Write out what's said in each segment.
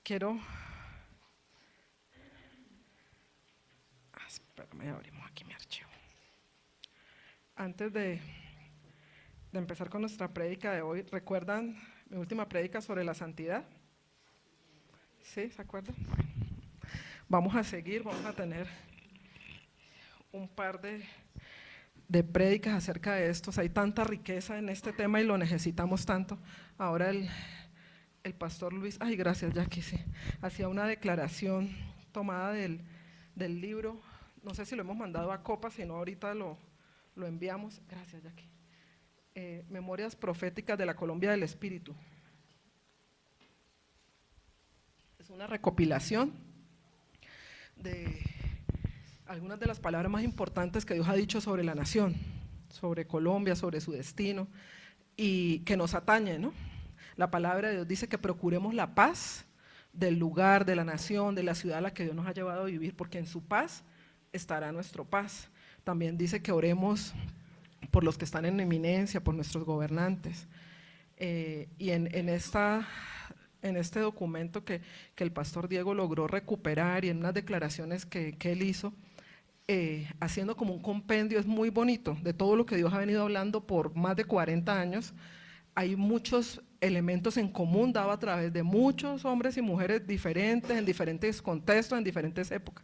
quiero… Espérame, abrimos aquí mi archivo. Antes de empezar con nuestra prédica de hoy, ¿recuerdan mi última prédica sobre la santidad? ¿Sí? ¿Se acuerdan? Bueno, vamos a seguir, vamos a tener un par de prédicas acerca de estos. Hay tanta riqueza en este tema y lo necesitamos tanto. Ahora el pastor Luis, ay gracias Jackie, sí, hacía una declaración tomada del libro, no sé si lo hemos mandado a Copa, si no ahorita lo enviamos, gracias Jackie, Memorias Proféticas de la Colombia del Espíritu. Es una recopilación de algunas de las palabras más importantes que Dios ha dicho sobre la nación, sobre Colombia, sobre su destino y que nos atañe, ¿no? La palabra de Dios dice que procuremos la paz del lugar, de la nación, de la ciudad a la que Dios nos ha llevado a vivir, porque en su paz estará nuestra paz. También dice que oremos por los que están en eminencia, por nuestros gobernantes. Y en este documento que el pastor Diego logró recuperar y en unas declaraciones que él hizo, haciendo como un compendio, es muy bonito, de todo lo que Dios ha venido hablando por más de 40 años, hay muchos elementos en común dados a través de muchos hombres y mujeres diferentes, en diferentes contextos, en diferentes épocas.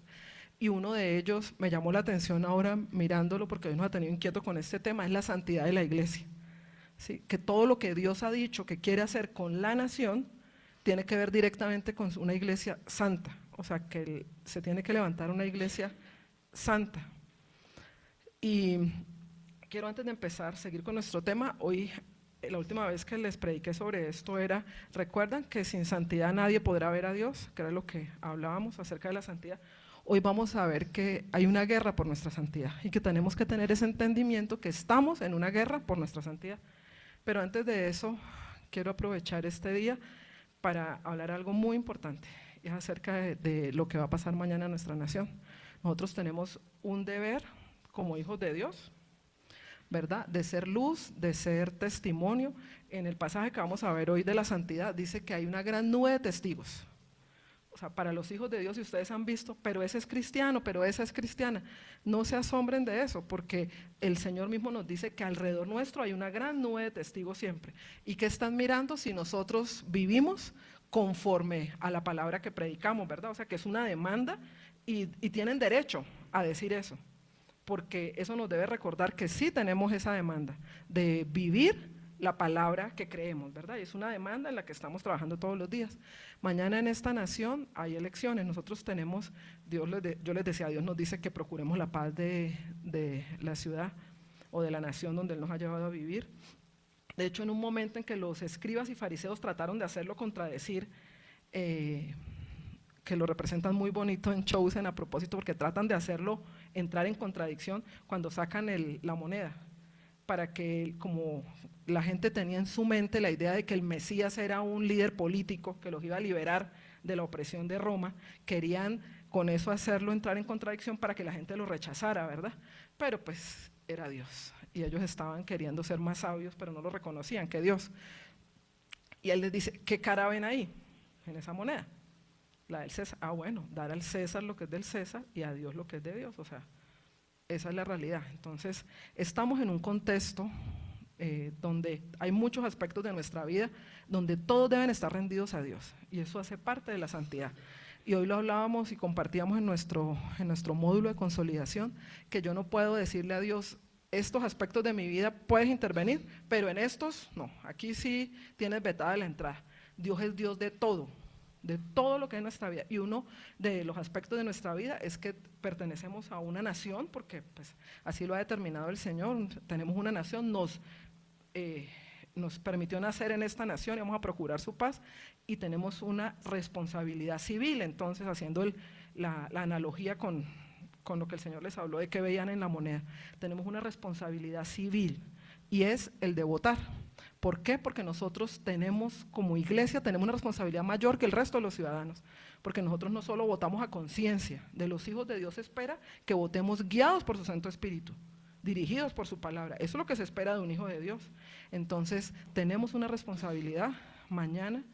Y uno de ellos me llamó la atención ahora mirándolo, porque Dios nos ha tenido inquietos con este tema, es la santidad de la iglesia. ¿Sí? Que todo lo que Dios ha dicho que quiere hacer con la nación, tiene que ver directamente con una iglesia santa, o sea que se tiene que levantar una iglesia santa. Y quiero antes de empezar, seguir con nuestro tema. Hoy, la última vez que les prediqué sobre esto era, ¿recuerdan que sin santidad nadie podrá ver a Dios? Que era lo que hablábamos acerca de la santidad. Hoy vamos a ver que hay una guerra por nuestra santidad y que tenemos que tener ese entendimiento que estamos en una guerra por nuestra santidad. Pero antes de eso, quiero aprovechar este día para hablar algo muy importante, y es acerca de lo que va a pasar mañana en nuestra nación. Nosotros tenemos un deber como hijos de Dios, ¿verdad? De ser luz, de ser testimonio. En el pasaje que vamos a ver hoy de la santidad, dice que hay una gran nube de testigos. O sea, para los hijos de Dios, si ustedes han visto, pero ese es cristiano, pero esa es cristiana, no se asombren de eso, porque el Señor mismo nos dice que alrededor nuestro hay una gran nube de testigos siempre. ¿Y qué están mirando si nosotros vivimos conforme a la palabra que predicamos, verdad? O sea, que es una demanda y tienen derecho a decir eso, porque eso nos debe recordar que sí tenemos esa demanda de vivir la palabra que creemos, ¿verdad? Y es una demanda en la que estamos trabajando todos los días. Mañana en esta nación hay elecciones, nosotros tenemos, yo les decía, Dios nos dice que procuremos la paz de la ciudad o de la nación donde Él nos ha llevado a vivir. De hecho, en un momento en que los escribas y fariseos trataron de hacerlo contradecir, que lo representan muy bonito en Chosen a propósito, porque tratan de hacerlo entrar en contradicción cuando sacan la moneda, para que, como la gente tenía en su mente la idea de que el Mesías era un líder político que los iba a liberar de la opresión de Roma, querían con eso hacerlo entrar en contradicción para que la gente lo rechazara, ¿verdad? Pero pues era Dios, y ellos estaban queriendo ser más sabios, pero no lo reconocían que Dios. Y Él les dice, ¿qué cara ven ahí en esa moneda? La del César. Ah, bueno, dar al César lo que es del César y a Dios lo que es de Dios, o sea, esa es la realidad. Entonces, estamos en un contexto donde hay muchos aspectos de nuestra vida donde todos deben estar rendidos a Dios, y eso hace parte de la santidad. Y hoy lo hablábamos y compartíamos en nuestro módulo de consolidación, que yo no puedo decirle a Dios, estos aspectos de mi vida puedes intervenir, pero en estos no, aquí sí tienes vetada la entrada. Dios es Dios de todo lo que es nuestra vida, y uno de los aspectos de nuestra vida es que pertenecemos a una nación, porque pues así lo ha determinado el Señor, tenemos una nación, nos permitió nacer en esta nación y vamos a procurar su paz, y tenemos una responsabilidad civil. Entonces, haciendo la analogía con lo que el Señor les habló de que veían en la moneda, tenemos una responsabilidad civil, y es el de votar. ¿Por qué? Porque nosotros tenemos, como iglesia, tenemos una responsabilidad mayor que el resto de los ciudadanos, porque nosotros no solo votamos a conciencia, de los hijos de Dios se espera que votemos guiados por su Santo Espíritu, dirigidos por su palabra. Eso es lo que se espera de un hijo de Dios. Entonces, tenemos una responsabilidad mañana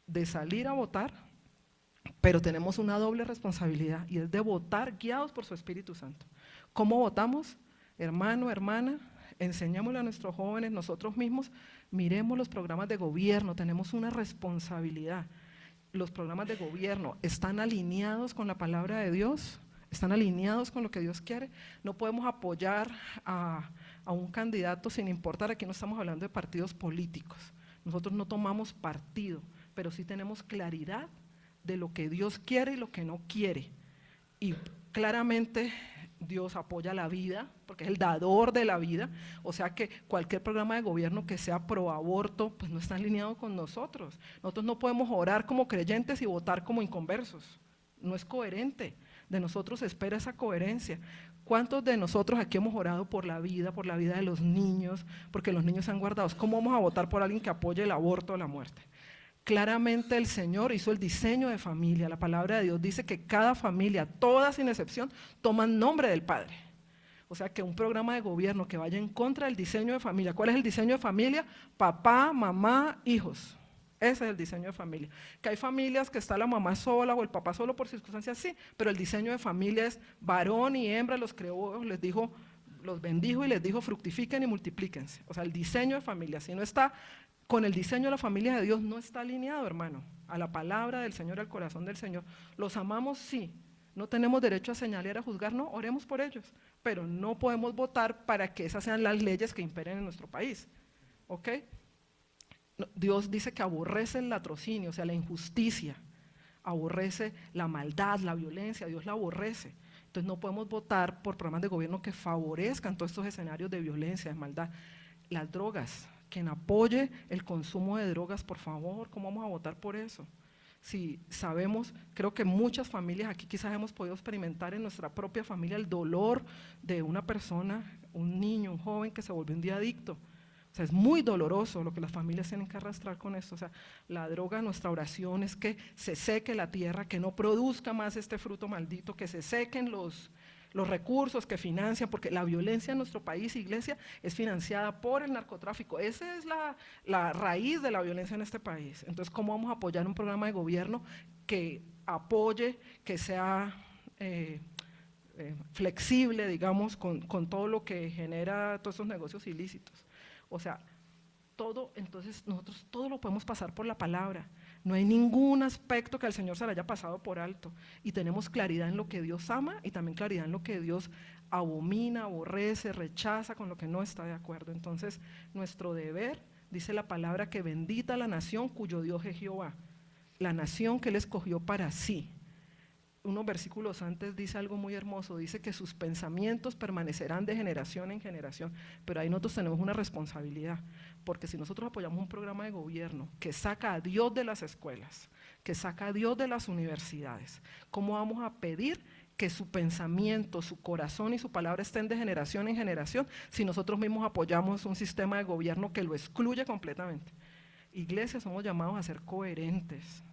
de salir a votar pero tenemos una doble responsabilidad y es de votar guiados por su Espíritu Santo. ¿Cómo votamos? Hermano, hermana, enseñémosle a nuestros jóvenes, nosotros mismos, miremos los programas de gobierno, tenemos una responsabilidad. Los programas de gobierno están alineados con la palabra de Dios, están alineados con lo que Dios quiere. No podemos apoyar a un candidato sin importar, aquí no estamos hablando de partidos políticos, nosotros no tomamos partido, pero sí tenemos claridad de lo que Dios quiere y lo que no quiere. Y claramente Dios apoya la vida, porque es el dador de la vida, o sea que cualquier programa de gobierno que sea pro aborto, pues no está alineado con nosotros. Nosotros no podemos orar como creyentes y votar como inconversos, no es coherente. De nosotros se espera esa coherencia. ¿Cuántos de nosotros aquí hemos orado por la vida de los niños, porque los niños sean guardados? ¿Cómo vamos a votar por alguien que apoye el aborto o la muerte? Claramente el Señor hizo el diseño de familia. La palabra de Dios dice que cada familia, todas sin excepción, toman nombre del Padre. O sea que un programa de gobierno que vaya en contra del diseño de familia. ¿Cuál es el diseño de familia? Papá, mamá, hijos. Ese es el diseño de familia. Que hay familias que está la mamá sola o el papá solo por circunstancias, sí, pero el diseño de familia es varón y hembra, los creó, les dijo, los bendijo y les dijo fructifiquen y multiplíquense. O sea, el diseño de familia, si no está con el diseño de la familia de Dios, no está alineado, hermano, a la palabra del Señor, al corazón del Señor. Los amamos, sí. No tenemos derecho a señalar, a juzgar, no, oremos por ellos, pero no podemos votar para que esas sean las leyes que imperen en nuestro país, ¿ok? Dios dice que aborrece el latrocinio, o sea, la injusticia, aborrece la maldad, la violencia, Dios la aborrece. Entonces no podemos votar por programas de gobierno que favorezcan todos estos escenarios de violencia, de maldad. Las drogas, quien apoye el consumo de drogas, por favor, ¿cómo vamos a votar por eso? Si sabemos, creo que muchas familias aquí quizás hemos podido experimentar en nuestra propia familia el dolor de una persona, un niño, un joven que se volvió un día adicto. O sea, es muy doloroso lo que las familias tienen que arrastrar con esto. O sea, la droga, nuestra oración es que se seque la tierra, que no produzca más este fruto maldito, que se sequen los recursos que financian, porque la violencia en nuestro país, iglesia, es financiada por el narcotráfico. Esa es la raíz de la violencia en este país. Entonces, ¿cómo vamos a apoyar un programa de gobierno que apoye, que sea flexible, digamos, con todo lo que genera todos esos negocios ilícitos? O sea, todo, entonces nosotros todo lo podemos pasar por la palabra. No hay ningún aspecto que al Señor se le haya pasado por alto. Y tenemos claridad en lo que Dios ama y también claridad en lo que Dios abomina, aborrece, rechaza, con lo que no está de acuerdo. Entonces, nuestro deber, dice la palabra, que bendita la nación cuyo Dios es Jehová. La nación que Él escogió para sí. Unos versículos antes dice algo muy hermoso, dice que sus pensamientos permanecerán de generación en generación, pero ahí nosotros tenemos una responsabilidad, porque si nosotros apoyamos un programa de gobierno que saca a Dios de las escuelas, que saca a Dios de las universidades, ¿cómo vamos a pedir que su pensamiento, su corazón y su palabra estén de generación en generación si nosotros mismos apoyamos un sistema de gobierno que lo excluye completamente? Iglesias, somos llamados a ser coherentes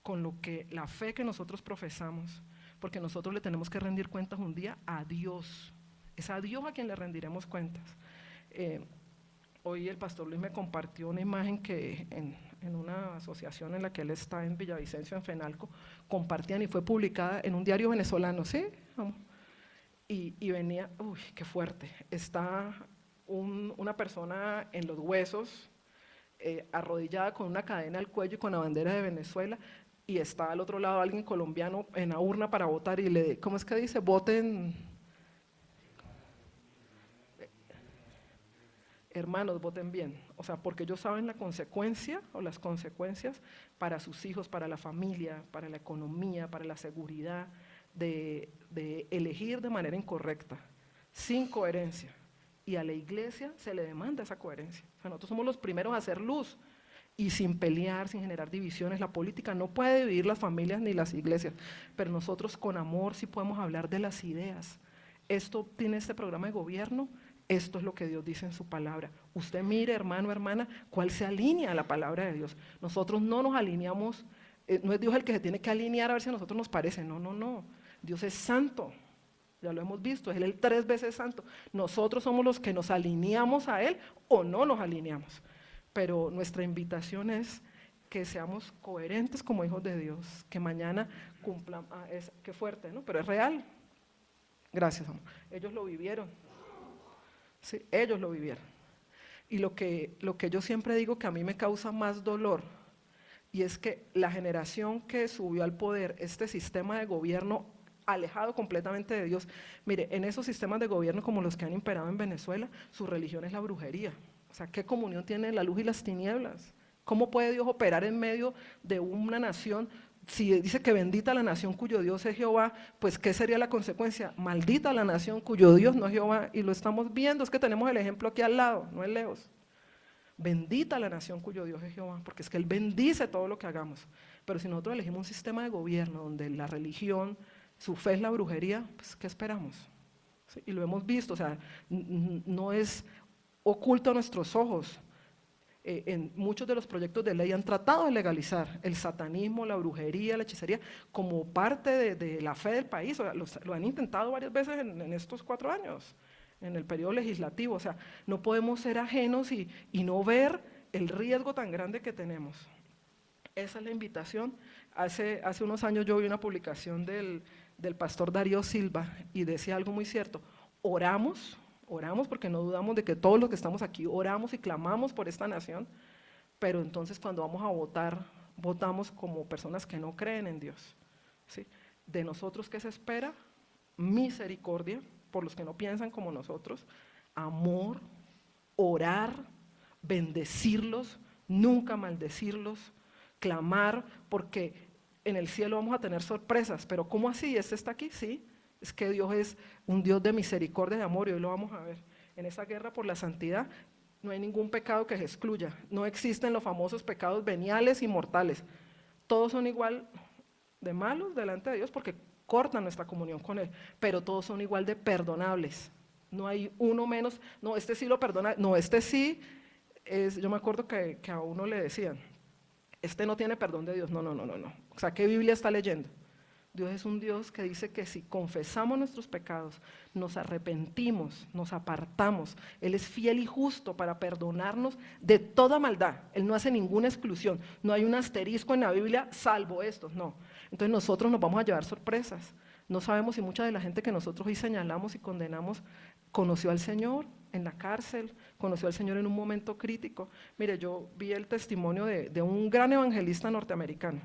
con lo que la fe que nosotros profesamos, porque nosotros le tenemos que rendir cuentas un día a Dios, es a Dios a quien le rendiremos cuentas. Hoy el pastor Luis me compartió una imagen que en una asociación en la que él está en Villavicencio, en Fenalco, compartían y fue publicada en un diario venezolano, ¿sí? Y venía, uy, qué fuerte, está una persona en los huesos, arrodillada con una cadena al cuello y con la bandera de Venezuela, y está al otro lado alguien colombiano en la urna para votar y le, ¿cómo es que dice? Voten, hermanos, voten bien. O sea, porque ellos saben la consecuencia o las consecuencias para sus hijos, para la familia, para la economía, para la seguridad, de elegir de manera incorrecta, sin coherencia. Y a la iglesia se le demanda esa coherencia. O sea, nosotros somos los primeros a hacer luz. Y sin pelear, sin generar divisiones. La política no puede dividir las familias ni las iglesias, pero nosotros con amor sí podemos hablar de las ideas. Esto tiene este programa de gobierno, esto es lo que Dios dice en su palabra. Usted mire, hermano, hermana, cuál se alinea a la palabra de Dios. Nosotros no nos alineamos, no es Dios el que se tiene que alinear a ver si a nosotros nos parece, no. Dios es santo, ya lo hemos visto, es Él 3 veces santo. Nosotros somos los que nos alineamos a Él o no nos alineamos. Pero nuestra invitación es que seamos coherentes como hijos de Dios, que mañana cumplan, qué fuerte, ¿no? Pero es real. Gracias, amor. Ellos lo vivieron, sí, ellos lo vivieron. Y lo que yo siempre digo que a mí me causa más dolor, y es que la generación que subió al poder este sistema de gobierno alejado completamente de Dios, mire, en esos sistemas de gobierno como los que han imperado en Venezuela, su religión es la brujería. O sea, ¿qué comunión tiene la luz y las tinieblas? ¿Cómo puede Dios operar en medio de una nación? Si dice que bendita la nación cuyo Dios es Jehová, pues ¿qué sería la consecuencia? Maldita la nación cuyo Dios no es Jehová, y lo estamos viendo, es que tenemos el ejemplo aquí al lado, no es lejos. Bendita la nación cuyo Dios es Jehová, porque es que Él bendice todo lo que hagamos. Pero si nosotros elegimos un sistema de gobierno donde la religión, su fe es la brujería, pues ¿qué esperamos? ¿Sí? Y lo hemos visto, o sea, no es oculto a nuestros ojos. En muchos de los proyectos de ley han tratado de legalizar el satanismo, la brujería, la hechicería, como parte de la fe del país. O sea, lo han intentado varias veces en estos 4 años, en el periodo legislativo. O sea, no podemos ser ajenos y no ver el riesgo tan grande que tenemos. Esa es la invitación. Hace unos años yo vi una publicación del pastor Darío Silva y decía algo muy cierto: oramos porque no dudamos de que todos los que estamos aquí oramos y clamamos por esta nación, pero entonces cuando vamos a votar, votamos como personas que no creen en Dios, ¿sí? De nosotros, ¿qué se espera? Misericordia por los que no piensan como nosotros, amor, orar, bendecirlos, nunca maldecirlos, clamar, porque en el cielo vamos a tener sorpresas. Pero ¿cómo así? ¿Este está aquí? Sí. Es que Dios es un Dios de misericordia, de amor, y hoy lo vamos a ver. En esa guerra por la santidad no hay ningún pecado que se excluya, no existen los famosos pecados veniales y mortales, todos son igual de malos delante de Dios porque cortan nuestra comunión con Él, pero todos son igual de perdonables, no hay uno menos, no, este sí lo perdona, no, este sí, yo me acuerdo que a uno le decían, este no tiene perdón de Dios, no, o sea, ¿qué Biblia está leyendo? Dios es un Dios que dice que si confesamos nuestros pecados, nos arrepentimos, nos apartamos, Él es fiel y justo para perdonarnos de toda maldad. Él no hace ninguna exclusión, no hay un asterisco en la Biblia salvo estos, no. Entonces nosotros nos vamos a llevar sorpresas. No sabemos si mucha de la gente que nosotros hoy señalamos y condenamos conoció al Señor en la cárcel, conoció al Señor en un momento crítico. Mire, yo vi el testimonio de un gran evangelista norteamericano.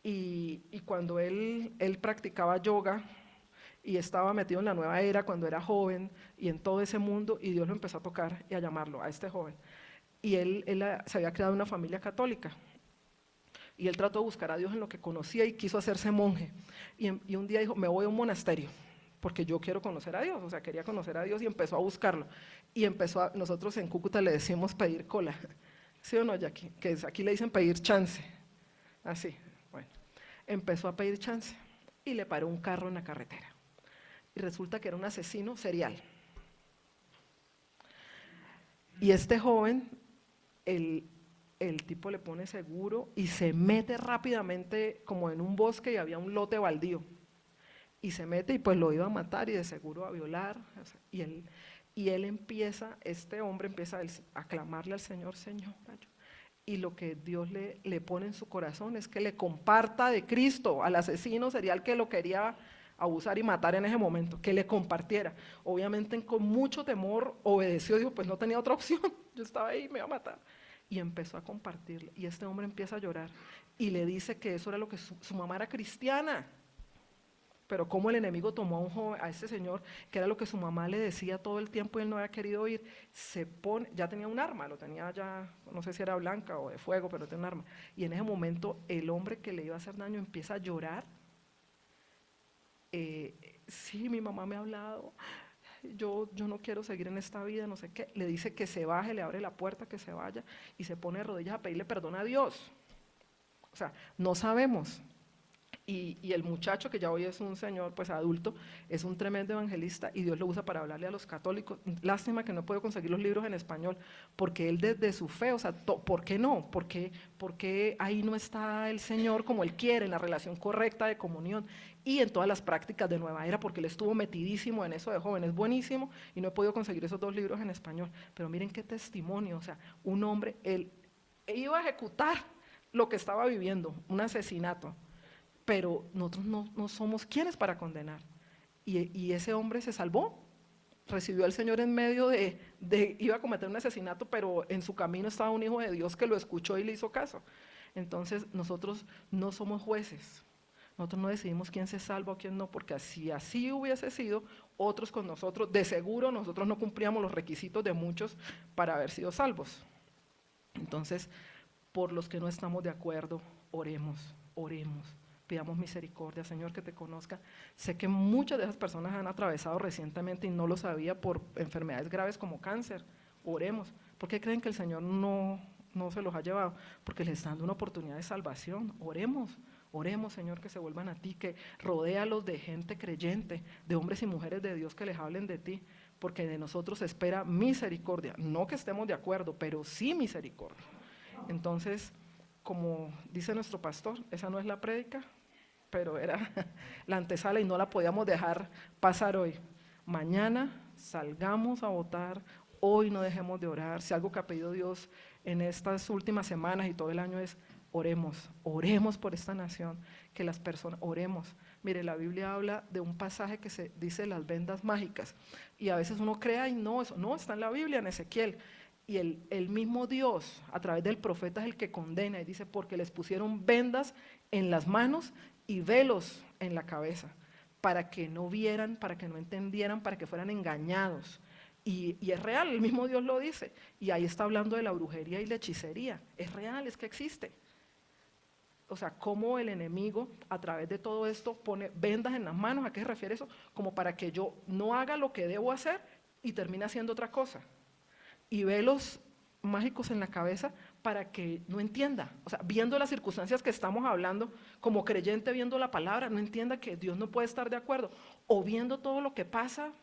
Y cuando él practicaba yoga y estaba metido en la nueva era cuando era joven y en todo ese mundo, y Dios lo empezó a tocar y a llamarlo, a este joven. Y él se había creado una familia católica y él trató de buscar a Dios en lo que conocía y quiso hacerse monje. Y un día dijo, me voy a un monasterio porque yo quiero conocer a Dios, o sea, quería conocer a Dios y empezó a buscarlo. Y nosotros en Cúcuta le decimos pedir cola, ¿sí o no, Jackie? Que aquí le dicen pedir chance, así. Bueno, empezó a pedir chance y le paró un carro en la carretera. Y resulta que era un asesino serial. Y este joven, el tipo le pone seguro y se mete rápidamente como en un bosque y había un lote baldío. Y se mete y pues lo iba a matar y de seguro a violar. O sea, y él empieza, este hombre empieza a clamarle al Señor, Señor, y lo que Dios le pone en su corazón es que le comparta de Cristo al asesino serial que lo quería abusar y matar en ese momento, que le compartiera. Obviamente con mucho temor obedeció, dijo, pues no tenía otra opción, yo estaba ahí, me iba a matar. Y empezó a compartirle, y este hombre empieza a llorar, y le dice que eso era lo que su mamá era cristiana, pero como el enemigo tomó a un joven, a ese señor, que era lo que su mamá le decía todo el tiempo y él no había querido oír, se pone, ya tenía un arma, lo tenía ya, no sé si era blanca o de fuego, pero tenía un arma. Y en ese momento el hombre que le iba a hacer daño empieza a llorar. Sí, mi mamá me ha hablado, yo no quiero seguir en esta vida, no sé qué. Le dice que se baje, le abre la puerta, que se vaya y se pone de rodillas a pedirle perdón a Dios. O sea, no sabemos. Y el muchacho, que ya hoy es un señor pues adulto, es un tremendo evangelista y Dios lo usa para hablarle a los católicos. Lástima que no puedo conseguir los libros en español, porque él desde su fe, o sea, ¿por qué no? ¿Por qué ahí no está el Señor como Él quiere, en la relación correcta de comunión y en todas las prácticas de Nueva Era? Porque él estuvo metidísimo en eso de joven, es buenísimo y no he podido conseguir esos 2 libros en español. Pero miren qué testimonio, o sea, un hombre, él iba a ejecutar lo que estaba viviendo, un asesinato, pero nosotros no somos quienes para condenar. Y ese hombre se salvó, recibió al Señor en medio iba a cometer un asesinato, pero en su camino estaba un hijo de Dios que lo escuchó y le hizo caso. Entonces nosotros no somos jueces, nosotros no decidimos quién se salva o quién no, porque si así hubiese sido, otros con nosotros, de seguro nosotros no cumplíamos los requisitos de muchos para haber sido salvos. Entonces, por los que no estamos de acuerdo, oremos, pidamos misericordia, Señor, que te conozca. Sé que muchas de esas personas han atravesado recientemente y no lo sabía por enfermedades graves como cáncer. Oremos. ¿Por qué creen que el Señor no se los ha llevado? Porque les está dando una oportunidad de salvación. Oremos, Señor, que se vuelvan a ti, que rodéalos de gente creyente, de hombres y mujeres de Dios que les hablen de ti, porque de nosotros se espera misericordia. No que estemos de acuerdo, pero sí misericordia. Entonces, como dice nuestro pastor, esa no es la prédica, pero era la antesala y no la podíamos dejar pasar hoy. Mañana salgamos a votar, hoy no dejemos de orar. Si algo que ha pedido Dios en estas últimas semanas y todo el año es oremos por esta nación, que las personas, oremos. Mire, la Biblia habla de un pasaje que se dice las vendas mágicas y a veces uno cree, ay no, eso no está en la Biblia, en Ezequiel. Y el mismo Dios, a través del profeta, es el que condena y dice, porque les pusieron vendas en las manos y velos en la cabeza, para que no vieran, para que no entendieran, para que fueran engañados. Y es real, el mismo Dios lo dice. Y ahí está hablando de la brujería y la hechicería. Es real, es que existe. O sea, cómo el enemigo a través de todo esto pone vendas en las manos. ¿A qué se refiere eso? Como para que yo no haga lo que debo hacer y termine haciendo otra cosa. Y velos mágicos en la cabeza para que no entienda, o sea, viendo las circunstancias que estamos hablando, como creyente viendo la palabra, no entienda que Dios no puede estar de acuerdo, o viendo todo lo que pasa,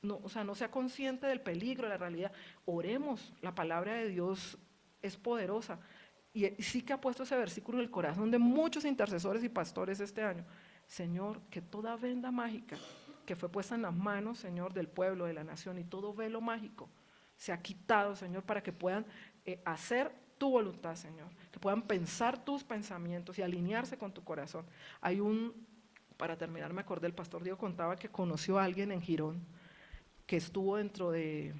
no, o sea, no sea consciente del peligro, de la realidad. Oremos, la palabra de Dios es poderosa, y sí que ha puesto ese versículo en el corazón de muchos intercesores y pastores este año. Señor, que toda venda mágica que fue puesta en las manos, Señor, del pueblo, de la nación, y todo velo mágico, se ha quitado, Señor, para que puedan hacer tu voluntad, Señor, que puedan pensar tus pensamientos y alinearse con tu corazón. Para terminar, me acordé, el pastor Diego contaba que conoció a alguien en Girón, que estuvo dentro de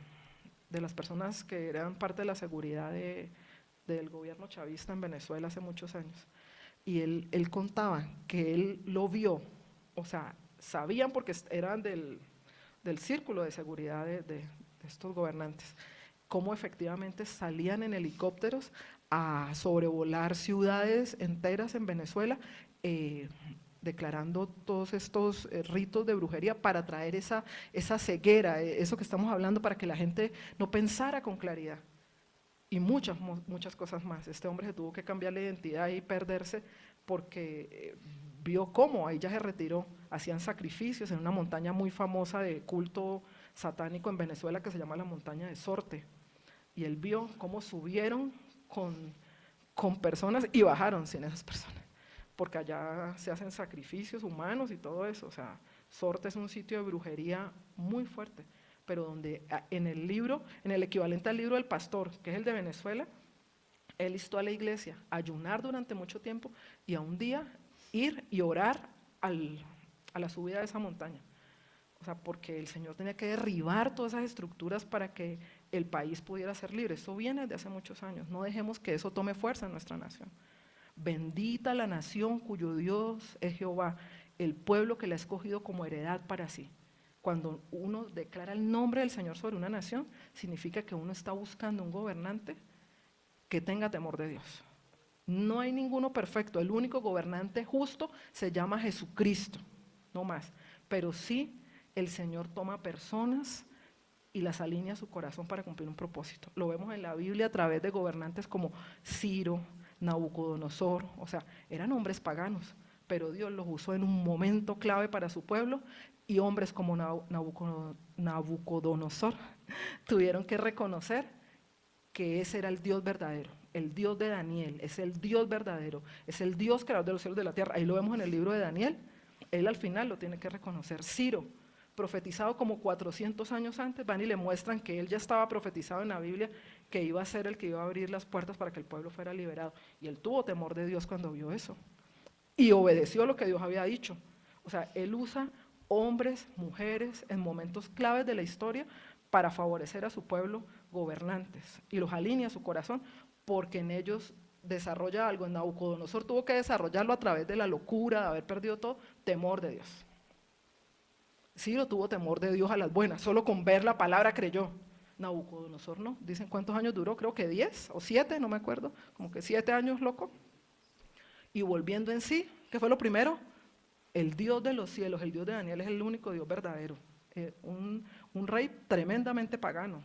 las personas que eran parte de la seguridad del gobierno chavista en Venezuela hace muchos años. Y él contaba que él lo vio, o sea, sabían porque eran del círculo de seguridad de estos gobernantes, cómo efectivamente salían en helicópteros a sobrevolar ciudades enteras en Venezuela, declarando todos estos ritos de brujería para traer esa ceguera, eso que estamos hablando, para que la gente no pensara con claridad. Y muchas cosas más. Este hombre se tuvo que cambiar la identidad y perderse porque vio cómo, ahí ya se retiró, hacían sacrificios en una montaña muy famosa de culto satánico en Venezuela que se llama la montaña de Sorte, y él vio cómo subieron con personas y bajaron sin esas personas, porque allá se hacen sacrificios humanos y todo eso. O sea, Sorte es un sitio de brujería muy fuerte, pero donde en el libro, en el equivalente al libro del pastor, que es el de Venezuela, él instó a la iglesia a ayunar durante mucho tiempo y a un día ir y orar a la subida de esa montaña. O sea, porque el Señor tenía que derribar todas esas estructuras para que el país pudiera ser libre. Eso viene desde hace muchos años. No dejemos que eso tome fuerza en nuestra nación. Bendita la nación cuyo Dios es Jehová, el pueblo que le ha escogido como heredad para sí. Cuando uno declara el nombre del Señor sobre una nación, significa que uno está buscando un gobernante que tenga temor de Dios. No hay ninguno perfecto, el único gobernante justo se llama Jesucristo, no más. Pero sí, el Señor toma personas y las alinea a su corazón para cumplir un propósito. Lo vemos en la Biblia a través de gobernantes como Ciro, Nabucodonosor, o sea, eran hombres paganos, pero Dios los usó en un momento clave para su pueblo, y hombres como Nabucodonosor tuvieron que reconocer que ese era el Dios verdadero, el Dios de Daniel, es el Dios verdadero, es el Dios creador de los cielos y de la tierra. Ahí lo vemos en el libro de Daniel, él al final lo tiene que reconocer. Ciro, profetizado como 400 años antes, van y le muestran que él ya estaba profetizado en la Biblia que iba a ser el que iba a abrir las puertas para que el pueblo fuera liberado. Y él tuvo temor de Dios cuando vio eso. Y obedeció lo que Dios había dicho. O sea, él usa hombres, mujeres, en momentos claves de la historia para favorecer a su pueblo gobernantes. Y los alinea a su corazón porque en ellos desarrolla algo. En Nabucodonosor tuvo que desarrollarlo a través de la locura, de haber perdido todo, temor de Dios. Ciro tuvo temor de Dios a las buenas, solo con ver la palabra creyó. Nabucodonosor no, dicen cuántos años duró, creo que 10 o 7, no me acuerdo, como que 7 años loco. Y volviendo en sí, ¿qué fue lo primero? El Dios de los cielos, el Dios de Daniel es el único Dios verdadero. Un rey tremendamente pagano.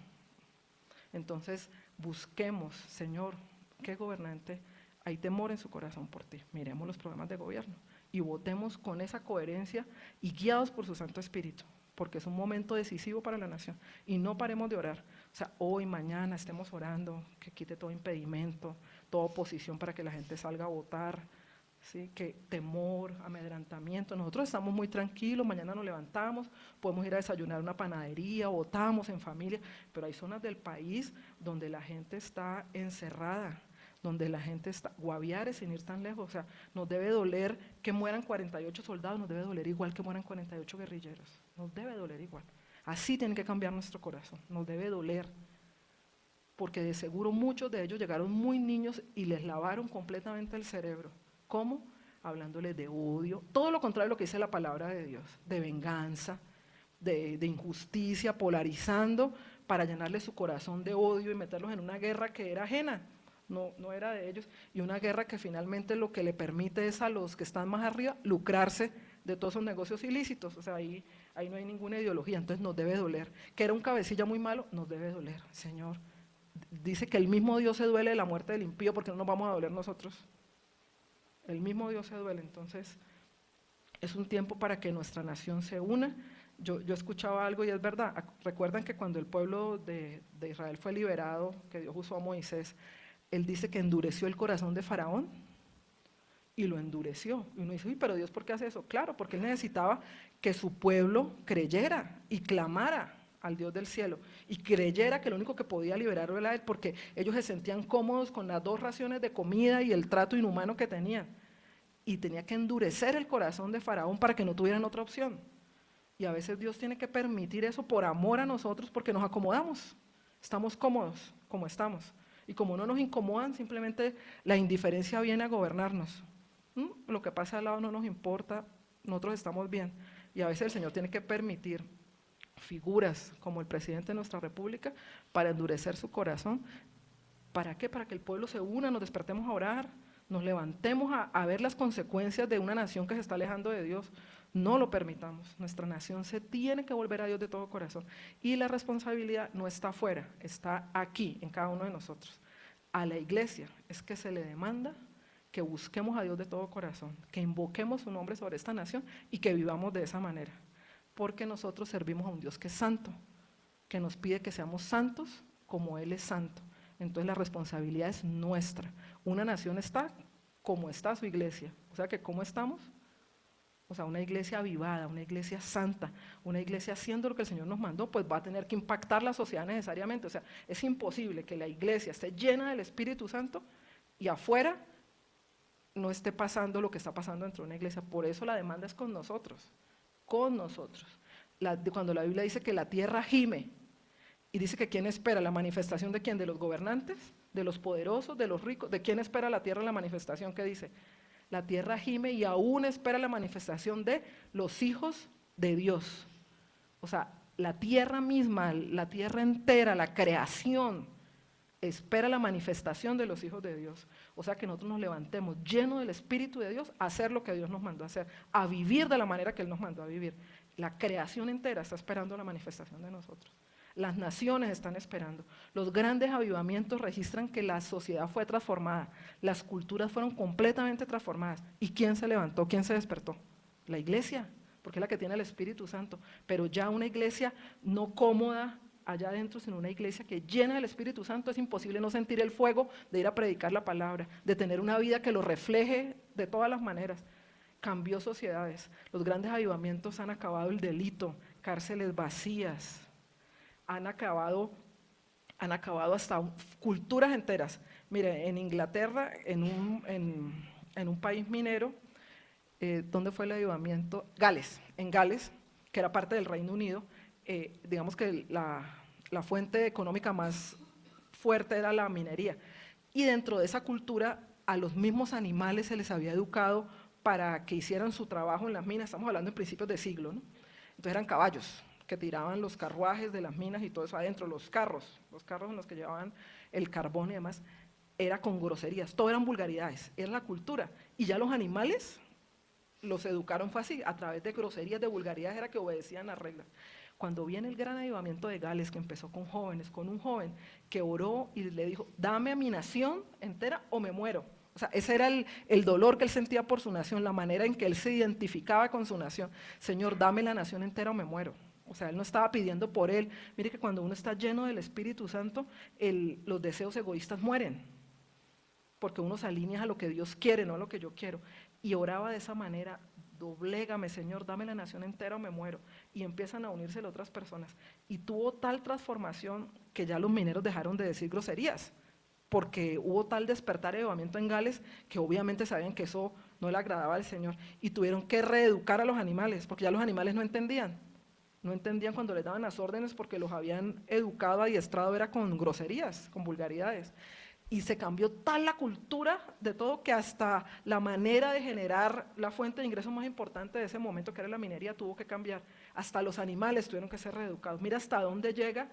Entonces, busquemos, Señor, ¿qué gobernante hay temor en su corazón por ti? Miremos los programas de gobierno y votemos con esa coherencia y guiados por su Santo Espíritu, porque es un momento decisivo para la nación. Y no paremos de orar. O sea, hoy, mañana estemos orando, que quite todo impedimento, toda oposición para que la gente salga a votar. ¿Sí? Que temor, amedrentamiento. Nosotros estamos muy tranquilos, mañana nos levantamos, podemos ir a desayunar a una panadería, votamos en familia, pero hay zonas del país donde la gente está encerrada, donde la gente está, Guaviare sin ir tan lejos. O sea, nos debe doler que mueran 48 soldados, nos debe doler igual que mueran 48 guerrilleros, nos debe doler igual. Así tiene que cambiar nuestro corazón, nos debe doler, porque de seguro muchos de ellos llegaron muy niños y les lavaron completamente el cerebro. ¿Cómo? Hablándoles de odio, todo lo contrario de lo que dice la palabra de Dios, de venganza, de injusticia, polarizando para llenarle su corazón de odio y meterlos en una guerra que era ajena, no era de ellos, y una guerra que finalmente lo que le permite es a los que están más arriba lucrarse de todos esos negocios ilícitos. O sea, ahí no hay ninguna ideología, entonces nos debe doler. Que era un cabecilla muy malo, nos debe doler, Señor. Dice que el mismo Dios se duele de la muerte del impío, porque no nos vamos a doler nosotros. El mismo Dios se duele. Entonces es un tiempo para que nuestra nación se una. Yo escuchaba algo y es verdad. Recuerdan que cuando el pueblo de Israel fue liberado, que Dios usó a Moisés, él dice que endureció el corazón de Faraón y lo endureció. Y uno dice, uy, pero Dios, ¿por qué hace eso? Claro, porque él necesitaba que su pueblo creyera y clamara al Dios del cielo y creyera que lo único que podía liberarlo era él, porque ellos se sentían cómodos con las 2 raciones de comida y el trato inhumano que tenían. Y tenía que endurecer el corazón de Faraón para que no tuvieran otra opción. Y a veces Dios tiene que permitir eso por amor a nosotros, porque nos acomodamos, estamos cómodos como estamos. Y como no nos incomodan, simplemente la indiferencia viene a gobernarnos. Lo que pasa al lado no nos importa, nosotros estamos bien. Y a veces el Señor tiene que permitir figuras como el presidente de nuestra república para endurecer su corazón. ¿Para qué? Para que el pueblo se una, nos despertemos a orar, nos levantemos a ver las consecuencias de una nación que se está alejando de Dios. No lo permitamos, nuestra nación se tiene que volver a Dios de todo corazón. Y la responsabilidad no está afuera, está aquí, en cada uno de nosotros. A la iglesia es que se le demanda que busquemos a Dios de todo corazón, que invoquemos su nombre sobre esta nación y que vivamos de esa manera. Porque nosotros servimos a un Dios que es santo, que nos pide que seamos santos como Él es santo. Entonces la responsabilidad es nuestra. Una nación está como está su iglesia. O sea que ¿cómo estamos? O sea, una iglesia avivada, una iglesia santa, una iglesia haciendo lo que el Señor nos mandó, pues va a tener que impactar la sociedad necesariamente. O sea, es imposible que la iglesia esté llena del Espíritu Santo y afuera no esté pasando lo que está pasando dentro de una iglesia. Por eso la demanda es con nosotros, con nosotros. Cuando la Biblia dice que la tierra gime, y dice que ¿quién espera? ¿La manifestación de quién? ¿De los gobernantes? ¿De los poderosos? ¿De los ricos? ¿De quién espera la tierra la manifestación? ¿Qué dice? La tierra gime y aún espera la manifestación de los hijos de Dios. O sea, la tierra misma, la tierra entera, la creación, espera la manifestación de los hijos de Dios. O sea, que nosotros nos levantemos llenos del Espíritu de Dios a hacer lo que Dios nos mandó a hacer, a vivir de la manera que Él nos mandó a vivir. La creación entera está esperando la manifestación de nosotros. Las naciones están esperando. Los grandes avivamientos registran que la sociedad fue transformada, las culturas fueron completamente transformadas. ¿Y quién se levantó? ¿Quién se despertó? La iglesia, porque es la que tiene el Espíritu Santo. Pero ya una iglesia no cómoda allá adentro, sino una iglesia que llena del Espíritu Santo, es imposible no sentir el fuego de ir a predicar la palabra, de tener una vida que lo refleje de todas las maneras. Cambió sociedades. Los grandes avivamientos han acabado el delito, cárceles vacías, han acabado han acabado hasta culturas enteras. Mire, en Inglaterra, en un país minero, ¿dónde fue el avivamiento? Gales, en Gales, que era parte del Reino Unido, digamos que la fuente económica más fuerte era la minería. Y dentro de esa cultura, a los mismos animales se les había educado para que hicieran su trabajo en las minas, estamos hablando en principios de siglo, ¿no? Entonces eran caballos que tiraban los carruajes de las minas y todo eso adentro, los carros en los que llevaban el carbón y demás, era con groserías, todo eran vulgaridades, era la cultura. Y ya los animales los educaron fue así, a través de groserías, de vulgaridades, era que obedecían las reglas. Cuando viene el gran avivamiento de Gales, que empezó con jóvenes, con un joven que oró y le dijo, dame a mi nación entera o me muero. O sea, ese era el dolor que él sentía por su nación, la manera en que él se identificaba con su nación. Señor, dame la nación entera o me muero. O sea, él no estaba pidiendo por él. Mire que cuando uno está lleno del Espíritu Santo, los deseos egoístas mueren, porque uno se alinea a lo que Dios quiere, no a lo que yo quiero. Y oraba de esa manera, doblégame, Señor, dame la nación entera o me muero. Y empiezan a unirse las otras personas. Y tuvo tal transformación que ya los mineros dejaron de decir groserías, porque hubo tal despertar y avivamiento en Gales que obviamente sabían que eso no le agradaba al Señor. Y tuvieron que reeducar a los animales, porque ya los animales no entendían. No entendían cuando les daban las órdenes porque los habían educado, adiestrado, era con groserías, con vulgaridades. Y se cambió tal la cultura de todo que hasta la manera de generar la fuente de ingresos más importante de ese momento, que era la minería, tuvo que cambiar. Hasta los animales tuvieron que ser reeducados. Mira hasta dónde llega,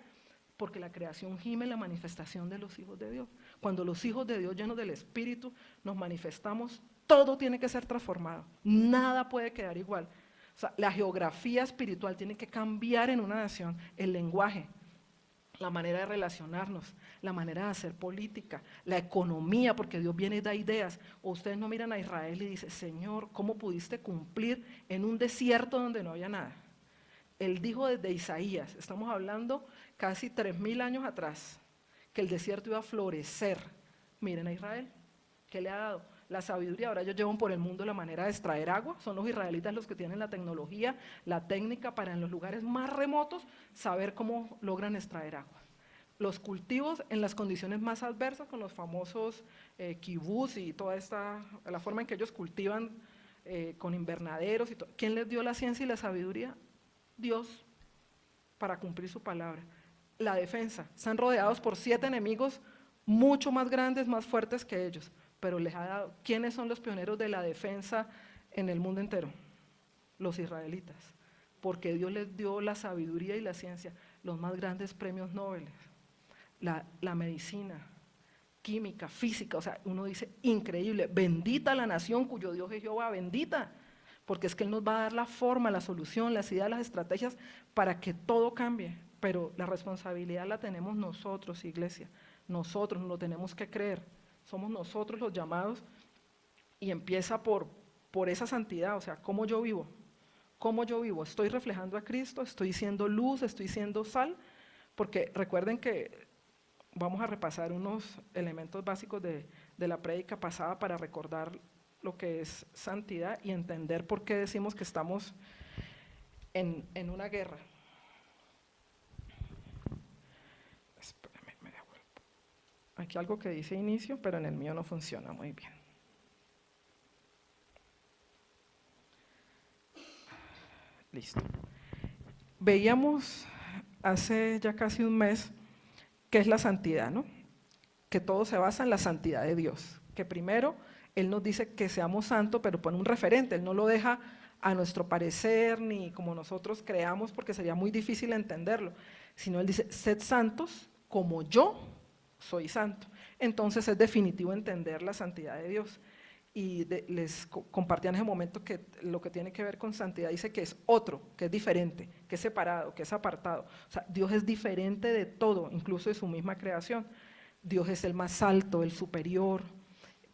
porque la creación gime la manifestación de los hijos de Dios. Cuando los hijos de Dios llenos del Espíritu nos manifestamos, todo tiene que ser transformado. Nada puede quedar igual. O sea, la geografía espiritual tiene que cambiar en una nación, el lenguaje, la manera de relacionarnos, la manera de hacer política, la economía, porque Dios viene y da ideas. O ustedes no miran a Israel y dicen, Señor, ¿cómo pudiste cumplir en un desierto donde no había nada? Él dijo desde Isaías, estamos hablando casi 3000 años atrás, que el desierto iba a florecer. Miren a Israel, ¿qué le ha dado? La sabiduría. Ahora ellos llevan por el mundo la manera de extraer agua, son los israelitas los que tienen la tecnología, la técnica para en los lugares más remotos saber cómo logran extraer agua. Los cultivos en las condiciones más adversas, con los famosos kibutz y toda la forma en que ellos cultivan con invernaderos y todo. ¿Quién les dio la ciencia y la sabiduría? Dios, para cumplir su palabra. La defensa, están rodeados por 7 enemigos mucho más grandes, más fuertes que ellos, pero les ha dado. ¿Quiénes son los pioneros de la defensa en el mundo entero? Los israelitas, porque Dios les dio la sabiduría y la ciencia, los más grandes premios Nobel, la medicina, química, física. O sea, uno dice, increíble, bendita la nación cuyo Dios es Jehová, bendita, porque es que Él nos va a dar la forma, la solución, las ideas, las estrategias para que todo cambie, pero la responsabilidad la tenemos nosotros, iglesia, nosotros nos lo tenemos que creer, somos nosotros los llamados, y empieza por esa santidad. O sea, ¿cómo yo vivo? ¿Cómo yo vivo? ¿Estoy reflejando a Cristo? ¿Estoy siendo luz? ¿Estoy siendo sal? Porque recuerden que vamos a repasar unos elementos básicos de la prédica pasada para recordar lo que es santidad y entender por qué decimos que estamos en una guerra. Espérame, me devuelvo. Aquí algo que dice inicio, pero en el mío no funciona muy bien. Listo. Veíamos hace ya casi un mes qué es la santidad, ¿no? Que todo se basa en la santidad de Dios. Que primero Él nos dice que seamos santos, pero pone un referente. Él no lo deja a nuestro parecer ni como nosotros creamos, porque sería muy difícil entenderlo. Sino Él dice, sed santos como yo soy santo. Entonces es definitivo entender la santidad de Dios. Y les compartía en ese momento que lo que tiene que ver con santidad dice que es otro, que es diferente, que es separado, que es apartado. O sea, Dios es diferente de todo, incluso de su misma creación. Dios es el más alto, el superior,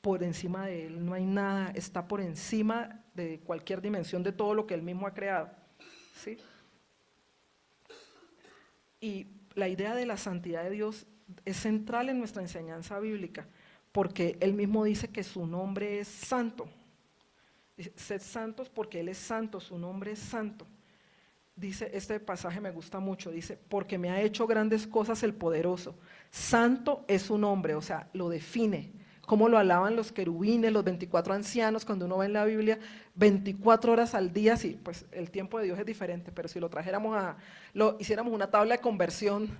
por encima de Él no hay nada, está por encima de cualquier dimensión de todo lo que Él mismo ha creado, ¿sí? Y la idea de la santidad de Dios es central en nuestra enseñanza bíblica, porque Él mismo dice que su nombre es santo. Dice, sed santos porque Él es santo, su nombre es santo. Dice, este pasaje me gusta mucho, dice, porque me ha hecho grandes cosas el poderoso, santo es su nombre, o sea, lo define, cómo lo alaban los querubines, los 24 ancianos, cuando uno ve en la Biblia, 24 horas al día, sí, pues el tiempo de Dios es diferente, pero si lo trajéramos hiciéramos una tabla de conversión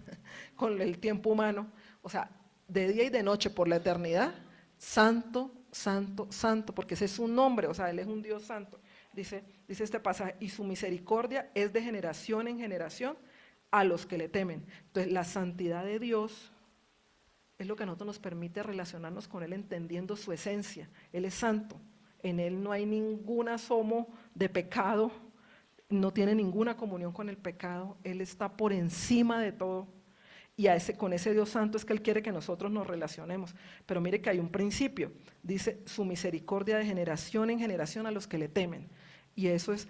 con el tiempo humano, o sea, de día y de noche por la eternidad, santo, santo, santo, porque ese es su nombre, o sea, Él es un Dios santo. Dice este pasaje, y su misericordia es de generación en generación a los que le temen. Entonces, la santidad de Dios es lo que a nosotros nos permite relacionarnos con Él entendiendo su esencia. Él es santo, en Él no hay ningún asomo de pecado, no tiene ninguna comunión con el pecado, Él está por encima de todo. Y con ese Dios santo es que Él quiere que nosotros nos relacionemos. Pero mire que hay un principio, dice su misericordia de generación en generación a los que le temen. Y eso es,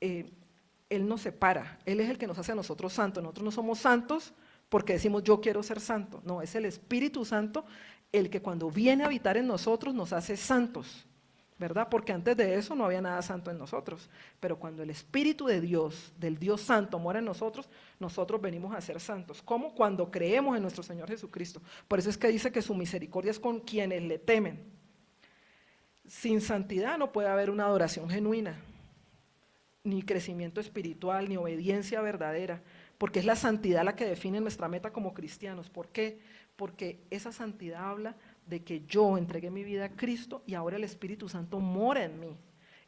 Él nos separa, Él es el que nos hace a nosotros santos. Nosotros no somos santos porque decimos yo quiero ser santo. No, es el Espíritu Santo el que cuando viene a habitar en nosotros nos hace santos, ¿verdad? Porque antes de eso no había nada santo en nosotros, pero cuando el Espíritu de Dios, del Dios Santo, mora en nosotros, nosotros venimos a ser santos. ¿Cómo? Cuando creemos en nuestro Señor Jesucristo. Por eso es que dice que su misericordia es con quienes le temen. Sin santidad no puede haber una adoración genuina, ni crecimiento espiritual, ni obediencia verdadera, porque es la santidad la que define nuestra meta como cristianos. ¿Por qué? Porque esa santidad habla de que yo entregué mi vida a Cristo y ahora el Espíritu Santo mora en mí.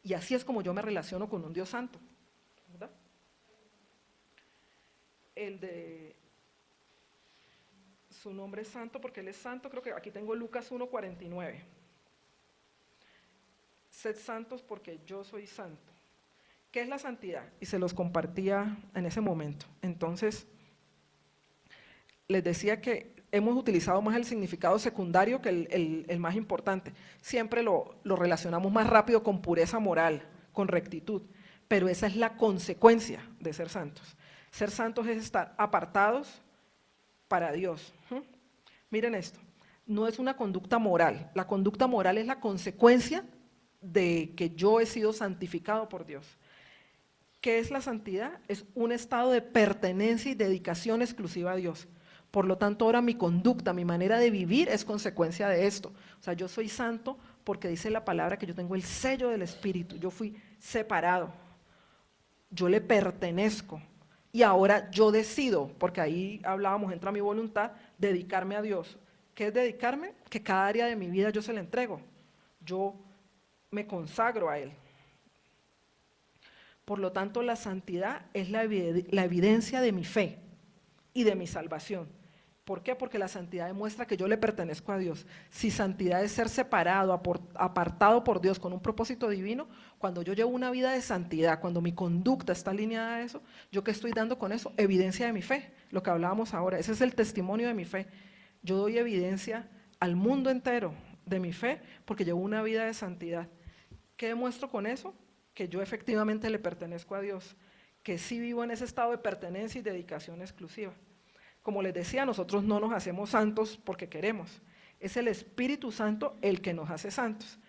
Y así es como yo me relaciono con un Dios santo, ¿verdad? El de su nombre es santo porque Él es santo, creo que aquí tengo Lucas 1:49. Sed santos porque yo soy santo. ¿Qué es la santidad? Y se los compartía en ese momento. Entonces, les decía que hemos utilizado más el significado secundario que el más importante. Siempre lo relacionamos más rápido con pureza moral, con rectitud, pero esa es la consecuencia de ser santos. Ser santos es estar apartados para Dios. Miren esto, no es una conducta moral, la conducta moral es la consecuencia de que yo he sido santificado por Dios. ¿Qué es la santidad? Es un estado de pertenencia y dedicación exclusiva a Dios. Por lo tanto, ahora mi conducta, mi manera de vivir es consecuencia de esto. O sea, yo soy santo porque dice la palabra que yo tengo el sello del Espíritu, yo fui separado, yo le pertenezco y ahora yo decido, porque ahí hablábamos, entra mi voluntad, dedicarme a Dios. ¿Qué es dedicarme? Que cada área de mi vida yo se la entrego, yo me consagro a Él. Por lo tanto, la santidad es la evidencia de mi fe y de mi salvación. ¿Por qué? Porque la santidad demuestra que yo le pertenezco a Dios. Si santidad es ser separado, apartado por Dios con un propósito divino, cuando yo llevo una vida de santidad, cuando mi conducta está alineada a eso, ¿yo qué estoy dando con eso? Evidencia de mi fe, lo que hablábamos ahora. Ese es el testimonio de mi fe. Yo doy evidencia al mundo entero de mi fe porque llevo una vida de santidad. ¿Qué demuestro con eso? Que yo efectivamente le pertenezco a Dios, que sí vivo en ese estado de pertenencia y dedicación exclusiva. Como les decía, nosotros no nos hacemos santos porque queremos, es el Espíritu Santo el que nos hace santos.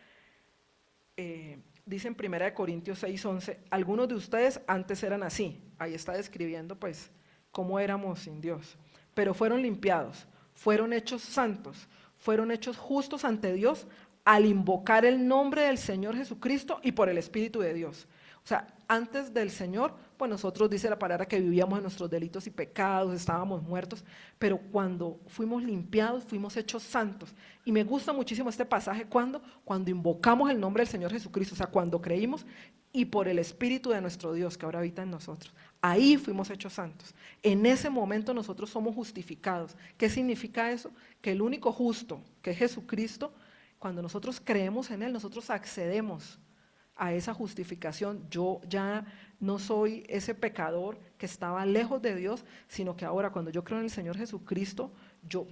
Dice en 1 Corintios 6:11, algunos de ustedes antes eran así, ahí está describiendo pues cómo éramos sin Dios, pero fueron limpiados, fueron hechos santos, fueron hechos justos ante Dios al invocar el nombre del Señor Jesucristo y por el Espíritu de Dios. O sea, antes del Señor, pues nosotros dice la palabra que vivíamos en nuestros delitos y pecados, estábamos muertos, pero cuando fuimos limpiados, fuimos hechos santos. Y me gusta muchísimo este pasaje, cuando invocamos el nombre del Señor Jesucristo, o sea, cuando creímos y por el Espíritu de nuestro Dios que ahora habita en nosotros. Ahí fuimos hechos santos. En ese momento nosotros somos justificados. ¿Qué significa eso? Que el único justo, que es Jesucristo, cuando nosotros creemos en Él, nosotros accedemos a esa justificación. Yo ya no soy ese pecador que estaba lejos de Dios, sino que ahora cuando yo creo en el Señor Jesucristo,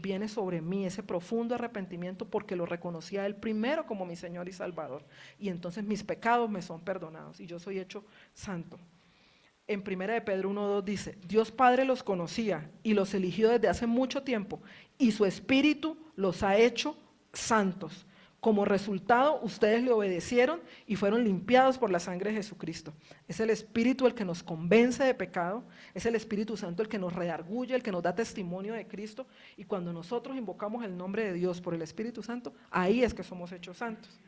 viene sobre mí ese profundo arrepentimiento porque lo reconocí a Él primero como mi Señor y Salvador. Y entonces mis pecados me son perdonados y yo soy hecho santo. En 1 de Pedro 1:2 dice, Dios Padre los conocía y los eligió desde hace mucho tiempo y su Espíritu los ha hecho santos Como resultado, ustedes le obedecieron y fueron limpiados por la sangre de Jesucristo. Es el Espíritu el que nos convence de pecado, es el Espíritu Santo el que nos redarguye, el que nos da testimonio de Cristo, y cuando nosotros invocamos el nombre de Dios por el Espíritu Santo, ahí es que somos hechos santos.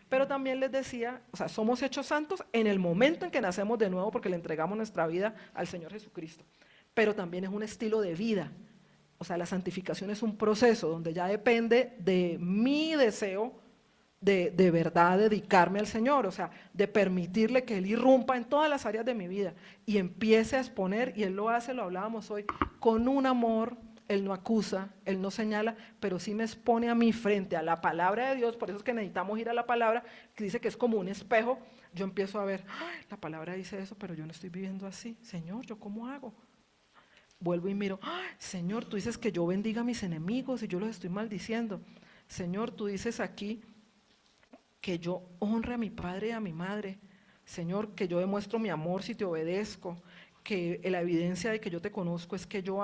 Pero también les decía, o sea, somos hechos santos en el momento en que nacemos de nuevo porque le entregamos nuestra vida al Señor Jesucristo. Pero también es un estilo de vida. O sea, la santificación es un proceso donde ya depende de mi deseo de verdad dedicarme al Señor, o sea, de permitirle que Él irrumpa en todas las áreas de mi vida y empiece a exponer, y Él lo hace, lo hablábamos hoy, con un amor. Él no acusa, Él no señala, pero sí me expone a mí frente a la palabra de Dios. Por eso es que necesitamos ir a la palabra, que dice que es como un espejo. Yo empiezo a ver, la palabra dice eso, pero yo no estoy viviendo así. Señor, ¿yo cómo hago? Vuelvo y miro, Señor, tú dices que yo bendiga a mis enemigos y yo los estoy maldiciendo. Señor, tú dices aquí que yo honre a mi padre y a mi madre. Señor, que yo demuestro mi amor si te obedezco, que la evidencia de que yo te conozco es que yo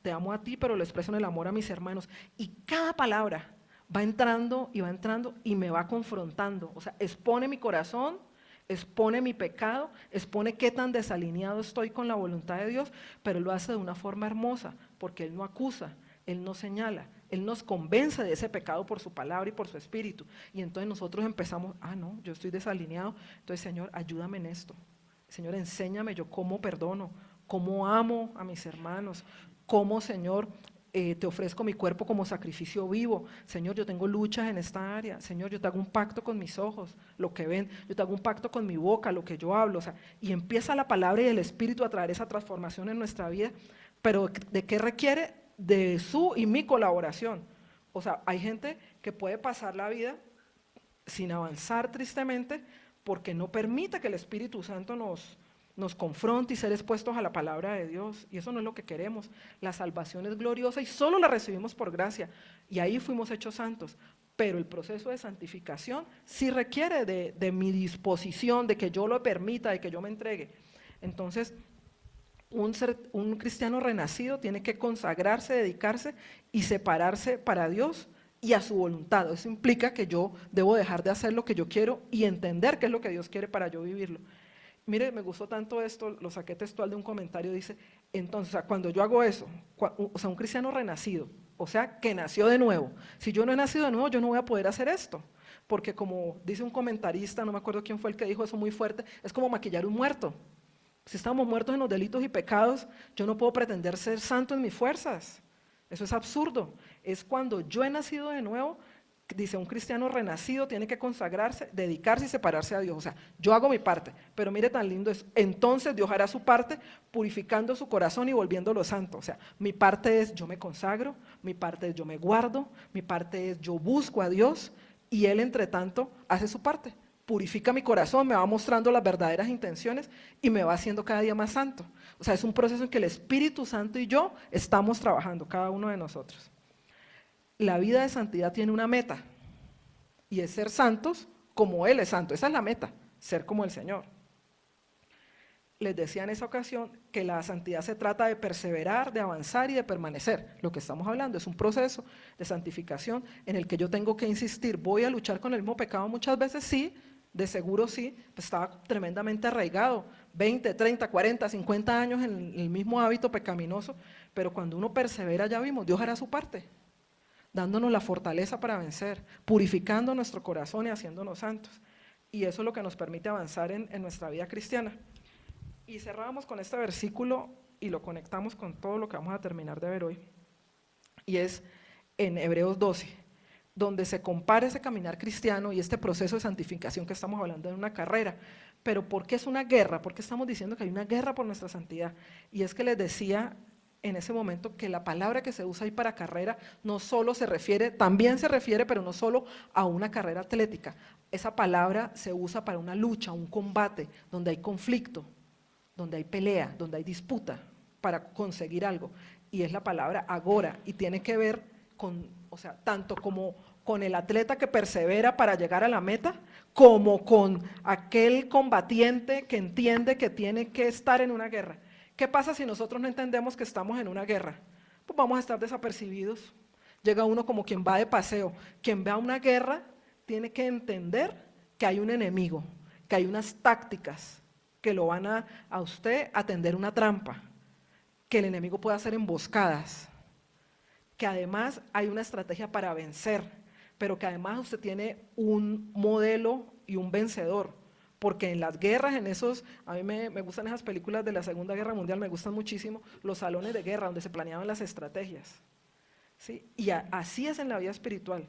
te amo a ti, pero lo expreso en el amor a mis hermanos. Y cada palabra va entrando y me va confrontando, o sea, expone mi corazón, expone mi pecado, expone qué tan desalineado estoy con la voluntad de Dios, pero lo hace de una forma hermosa, porque Él no acusa, Él no señala, Él nos convence de ese pecado por su palabra y por su espíritu. Y entonces nosotros empezamos, no, yo estoy desalineado, entonces Señor, ayúdame en esto. Señor, enséñame yo cómo perdono, cómo amo a mis hermanos, cómo, Señor, te ofrezco mi cuerpo como sacrificio vivo. Señor, yo tengo luchas en esta área. Señor, yo te hago un pacto con mis ojos, lo que ven. Yo te hago un pacto con mi boca, lo que yo hablo. O sea, y empieza la palabra y el Espíritu a traer esa transformación en nuestra vida. Pero ¿de qué requiere? De su y mi colaboración. O sea, hay gente que puede pasar la vida sin avanzar tristemente porque no permite que el Espíritu Santo nos confronte y ser expuestos a la palabra de Dios, y eso no es lo que queremos. La salvación es gloriosa y solo la recibimos por gracia, y ahí fuimos hechos santos, pero el proceso de santificación sí requiere de mi disposición, de que yo lo permita, de que yo me entregue. Entonces, un cristiano renacido tiene que consagrarse, dedicarse y separarse para Dios y a su voluntad. Eso implica que yo debo dejar de hacer lo que yo quiero y entender qué es lo que Dios quiere para yo vivirlo. Mire, me gustó tanto esto, lo saqué textual de un comentario, dice, entonces, o sea, cuando yo hago eso, o sea, un cristiano renacido, o sea, que nació de nuevo, si yo no he nacido de nuevo, yo no voy a poder hacer esto, porque como dice un comentarista, no me acuerdo quién fue el que dijo eso muy fuerte, es como maquillar un muerto. Si estamos muertos en los delitos y pecados, yo no puedo pretender ser santo en mis fuerzas. Eso es absurdo. Es cuando yo he nacido de nuevo. Dice, un cristiano renacido tiene que consagrarse, dedicarse y separarse a Dios. O sea, yo hago mi parte, pero mire tan lindo es, entonces Dios hará su parte purificando su corazón y volviéndolo santo. O sea, mi parte es yo me consagro, mi parte es yo me guardo, mi parte es yo busco a Dios, y Él entre tanto hace su parte. Purifica mi corazón, me va mostrando las verdaderas intenciones y me va haciendo cada día más santo. O sea, es un proceso en que el Espíritu Santo y yo estamos trabajando, cada uno de nosotros. La vida de santidad tiene una meta, y es ser santos como Él es santo. Esa es la meta, ser como el Señor. Les decía en esa ocasión que la santidad se trata de perseverar, de avanzar y de permanecer. Lo que estamos hablando es un proceso de santificación en el que yo tengo que insistir. ¿Voy a luchar con el mismo pecado muchas veces? Sí, de seguro sí. Pues estaba tremendamente arraigado, 20, 30, 40, 50 años en el mismo hábito pecaminoso, pero cuando uno persevera, ya vimos, Dios hará su parte, dándonos la fortaleza para vencer, purificando nuestro corazón y haciéndonos santos. Y eso es lo que nos permite avanzar en nuestra vida cristiana. Y cerramos con este versículo y lo conectamos con todo lo que vamos a terminar de ver hoy. Y es en Hebreos 12, donde se compara ese caminar cristiano y este proceso de santificación que estamos hablando de una carrera. Pero ¿por qué es una guerra? ¿Por qué estamos diciendo que hay una guerra por nuestra santidad? Y es que les decía en ese momento que la palabra que se usa ahí para carrera no solo se refiere, también se refiere, pero no solo a una carrera atlética. Esa palabra se usa para una lucha, un combate, donde hay conflicto, donde hay pelea, donde hay disputa para conseguir algo. Y es la palabra agora, y tiene que ver con, o sea, tanto como con el atleta que persevera para llegar a la meta, como con aquel combatiente que entiende que tiene que estar en una guerra. ¿Qué pasa si nosotros no entendemos que estamos en una guerra? Pues vamos a estar desapercibidos. Llega uno como quien va de paseo, quien ve a una guerra tiene que entender que hay un enemigo, que hay unas tácticas que lo van a usted a tender una trampa, que el enemigo puede hacer emboscadas, que además hay una estrategia para vencer, pero que además usted tiene un modelo y un vencedor, porque en las guerras, a mí me gustan esas películas de la Segunda Guerra Mundial, me gustan muchísimo los salones de guerra donde se planeaban las estrategias, ¿sí? Y así es en la vida espiritual.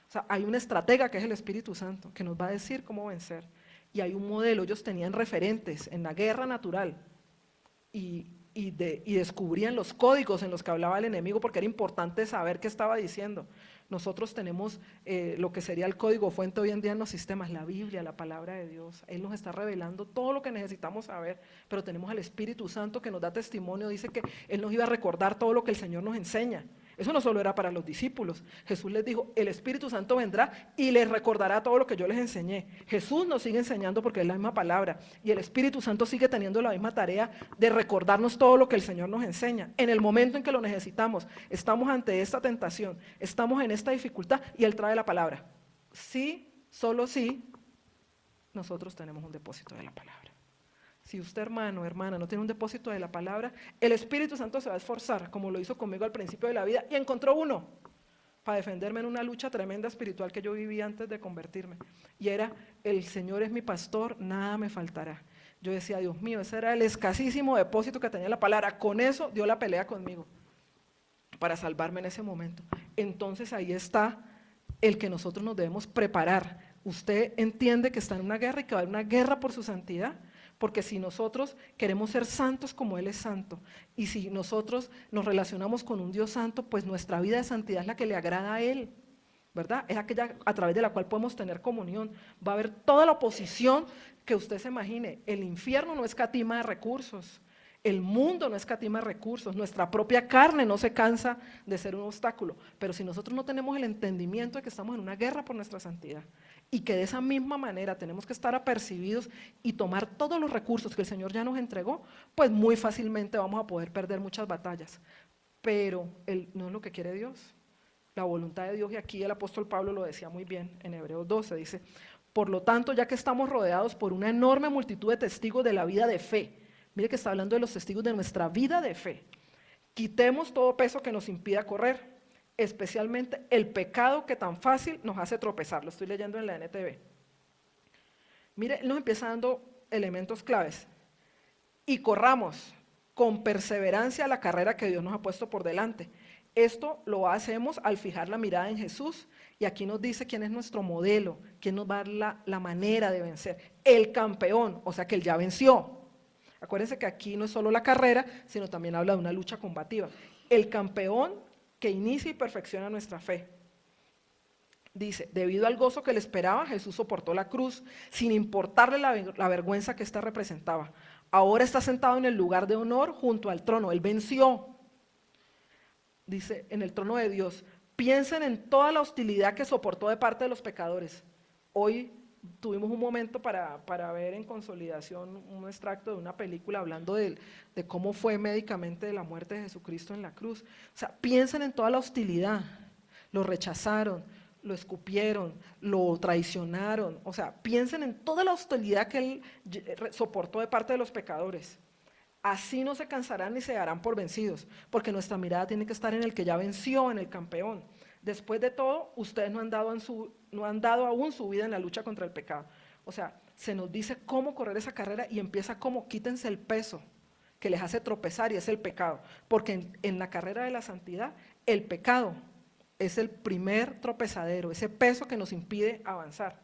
O sea, hay un estratega que es el Espíritu Santo, que nos va a decir cómo vencer, y hay un modelo. Ellos tenían referentes en la guerra natural, y descubrían los códigos en los que hablaba el enemigo, porque era importante saber qué estaba diciendo. Nosotros tenemos lo que sería el código fuente hoy en día en los sistemas, la Biblia, la palabra de Dios. Él nos está revelando todo lo que necesitamos saber, pero tenemos al Espíritu Santo que nos da testimonio, dice que Él nos iba a recordar todo lo que el Señor nos enseña. Eso no solo era para los discípulos. Jesús les dijo, el Espíritu Santo vendrá y les recordará todo lo que yo les enseñé. Jesús nos sigue enseñando porque es la misma palabra, y el Espíritu Santo sigue teniendo la misma tarea de recordarnos todo lo que el Señor nos enseña. En el momento en que lo necesitamos, estamos ante esta tentación, estamos en esta dificultad, y Él trae la palabra. Sí, solo sí, nosotros tenemos un depósito de la palabra. Si usted, hermano, hermana, no tiene un depósito de la palabra, el Espíritu Santo se va a esforzar, como lo hizo conmigo al principio de la vida, y encontró uno para defenderme en una lucha tremenda espiritual que yo vivía antes de convertirme. Y era, el Señor es mi pastor, nada me faltará. Yo decía, Dios mío, ese era el escasísimo depósito que tenía la palabra. Con eso dio la pelea conmigo, para salvarme en ese momento. Entonces ahí está el que nosotros nos debemos preparar. Usted entiende que está en una guerra y que va a haber una guerra por su santidad. Porque si nosotros queremos ser santos como Él es santo, y si nosotros nos relacionamos con un Dios santo, pues nuestra vida de santidad es la que le agrada a Él, ¿verdad? Es aquella a través de la cual podemos tener comunión. Va a haber toda la oposición que usted se imagine. El infierno no escatima de recursos, el mundo no escatima recursos, nuestra propia carne no se cansa de ser un obstáculo, pero si nosotros no tenemos el entendimiento de que estamos en una guerra por nuestra santidad, y que de esa misma manera tenemos que estar apercibidos y tomar todos los recursos que el Señor ya nos entregó, pues muy fácilmente vamos a poder perder muchas batallas. Pero no es lo que quiere Dios, la voluntad de Dios, y aquí el apóstol Pablo lo decía muy bien en Hebreos 12, dice, por lo tanto, ya que estamos rodeados por una enorme multitud de testigos de la vida de fe, mire que está hablando de los testigos de nuestra vida de fe, quitemos todo peso que nos impida correr, especialmente el pecado que tan fácil nos hace tropezar. Lo estoy leyendo en la NTV. Mire, él nos empieza dando elementos claves. Y corramos con perseverancia la carrera que Dios nos ha puesto por delante. Esto lo hacemos al fijar la mirada en Jesús, y aquí nos dice quién es nuestro modelo, quién nos va a dar la manera de vencer. El campeón, o sea que Él ya venció. Acuérdense que aquí no es solo la carrera, sino también habla de una lucha combativa. El campeón que inicia y perfecciona nuestra fe. Dice, debido al gozo que le esperaba, Jesús soportó la cruz, sin importarle la vergüenza que ésta representaba. Ahora está sentado en el lugar de honor junto al trono. Él venció. Dice, en el trono de Dios. Piensen en toda la hostilidad que soportó de parte de los pecadores. Hoy tuvimos un momento para ver en Consolidación un extracto de una película hablando de cómo fue médicamente la muerte de Jesucristo en la cruz. O sea, piensen en toda la hostilidad. Lo rechazaron, lo escupieron, lo traicionaron. O sea, piensen en toda la hostilidad que Él soportó de parte de los pecadores. Así no se cansarán ni se darán por vencidos, porque nuestra mirada tiene que estar en el que ya venció, en el campeón. Después de todo, ustedes no han dado aún su vida en la lucha contra el pecado. O sea, se nos dice cómo correr esa carrera, y empieza como quítense el peso que les hace tropezar, y es el pecado. Porque en la carrera de la santidad, el pecado es el primer tropezadero, ese peso que nos impide avanzar.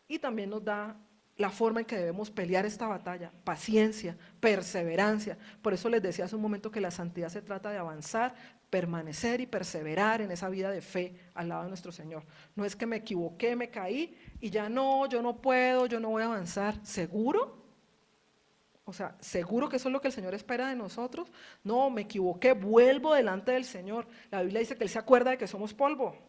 Y también nos da la forma en que debemos pelear esta batalla: paciencia, perseverancia. Por eso les decía hace un momento que la santidad se trata de avanzar, permanecer y perseverar en esa vida de fe al lado de nuestro Señor. No es que me equivoqué, me caí y ya no, yo no puedo, yo no voy a avanzar. ¿Seguro? O sea, ¿seguro que eso es lo que el Señor espera de nosotros? No, me equivoqué, vuelvo delante del Señor. La Biblia dice que Él se acuerda de que somos polvo.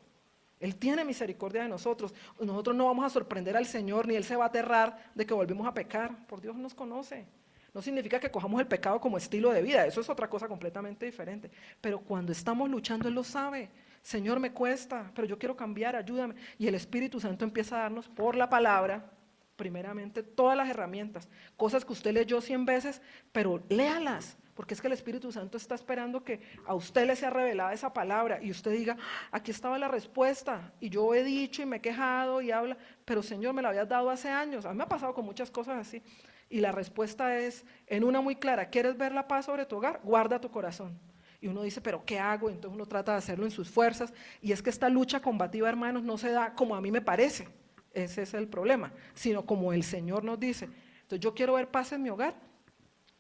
Él tiene misericordia de nosotros. Nosotros no vamos a sorprender al Señor, ni Él se va a aterrar de que volvemos a pecar. Por Dios nos conoce. No significa que cojamos el pecado como estilo de vida, eso es otra cosa completamente diferente. Pero cuando estamos luchando, Él lo sabe. Señor, me cuesta, pero yo quiero cambiar, ayúdame. Y el Espíritu Santo empieza a darnos por la palabra, primeramente, todas las herramientas, cosas que usted leyó 100 veces, pero léalas, porque es que el Espíritu Santo está esperando que a usted le sea revelada esa palabra y usted diga, aquí estaba la respuesta, y yo he dicho y me he quejado y habla, pero Señor, me la habías dado hace años. A mí me ha pasado con muchas cosas así, y la respuesta es, en una muy clara: ¿quieres ver la paz sobre tu hogar? Guarda tu corazón. Y uno dice, ¿pero qué hago? Entonces uno trata de hacerlo en sus fuerzas, y es que esta lucha combativa, hermanos, no se da como a mí me parece. Ese es el problema, sino como el Señor nos dice. Entonces yo quiero ver paz en mi hogar.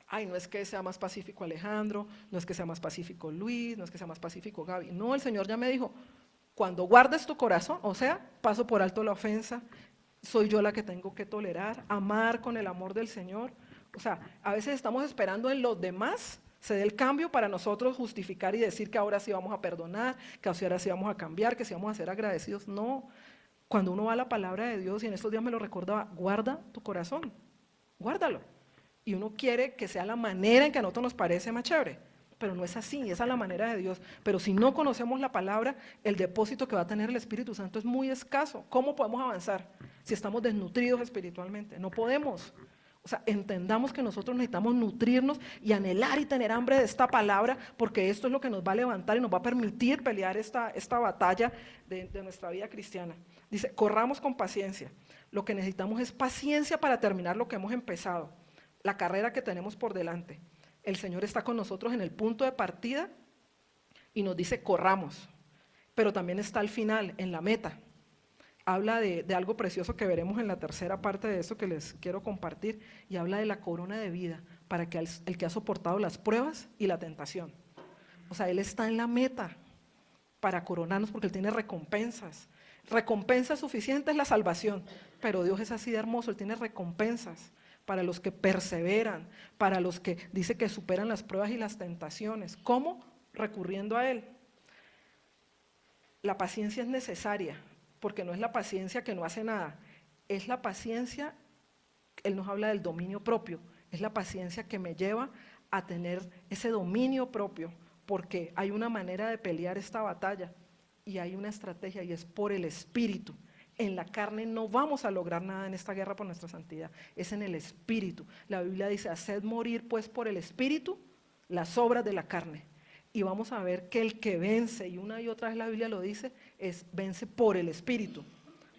Ay, no es que sea más pacífico Alejandro, no es que sea más pacífico Luis, no es que sea más pacífico Gaby. No, el Señor ya me dijo, cuando guardes tu corazón, o sea, paso por alto la ofensa, soy yo la que tengo que tolerar, amar con el amor del Señor. O sea, a veces estamos esperando en los demás se dé el cambio para nosotros justificar y decir que ahora sí vamos a perdonar, que ahora sí vamos a cambiar, que sí vamos a ser agradecidos. No, cuando uno va a la palabra de Dios, y en estos días me lo recordaba, guarda tu corazón, guárdalo. Y uno quiere que sea la manera en que a nosotros nos parece más chévere, pero no es así, esa es la manera de Dios. Pero si no conocemos la palabra, el depósito que va a tener el Espíritu Santo es muy escaso. ¿Cómo podemos avanzar si estamos desnutridos espiritualmente? No podemos. O sea, entendamos que nosotros necesitamos nutrirnos y anhelar y tener hambre de esta palabra, porque esto es lo que nos va a levantar y nos va a permitir pelear esta batalla de nuestra vida cristiana. Dice, corramos con paciencia. Lo que necesitamos es paciencia para terminar lo que hemos empezado, la carrera que tenemos por delante. El Señor está con nosotros en el punto de partida y nos dice, corramos, pero también está al final, en la meta. Habla de algo precioso que veremos en la tercera parte de eso que les quiero compartir, y habla de la corona de vida para que el que ha soportado las pruebas y la tentación. O sea, Él está en la meta para coronarnos porque Él tiene recompensas. Recompensas suficientes la salvación, pero Dios es así de hermoso, Él tiene recompensas para los que perseveran, para los que dice que superan las pruebas y las tentaciones. ¿Cómo? Recurriendo a Él. La paciencia es necesaria, porque no es la paciencia que no hace nada, es la paciencia, Él nos habla del dominio propio, es la paciencia que me lleva a tener ese dominio propio, porque hay una manera de pelear esta batalla y hay una estrategia, y es por el Espíritu. En la carne no vamos a lograr nada en esta guerra por nuestra santidad, es en el Espíritu. La Biblia dice, haced morir pues por el Espíritu las obras de la carne. Y vamos a ver que el que vence, y una y otra vez la Biblia lo dice, es vence por el Espíritu.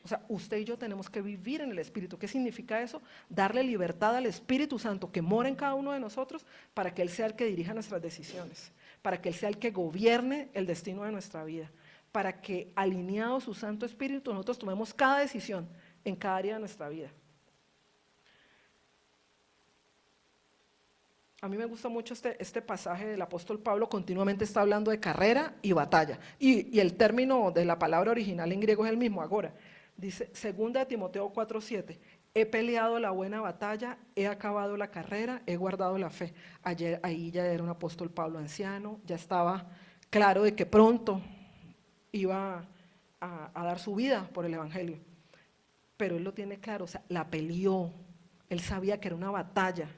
O sea, usted y yo tenemos que vivir en el Espíritu. ¿Qué significa eso? Darle libertad al Espíritu Santo que mora en cada uno de nosotros para que Él sea el que dirija nuestras decisiones, para que Él sea el que gobierne el destino de nuestra vida, para que alineado su Santo Espíritu nosotros tomemos cada decisión en cada área de nuestra vida. A mí me gusta mucho este pasaje del apóstol Pablo, continuamente está hablando de carrera y batalla. Y el término de la palabra original en griego es el mismo, agora. Dice, 2 Timoteo 4:7, he peleado la buena batalla, he acabado la carrera, he guardado la fe. Ahí ya era un apóstol Pablo anciano, ya estaba claro de que pronto iba a dar su vida por el evangelio. Pero él lo tiene claro, o sea, la peleó, él sabía que era una batalla,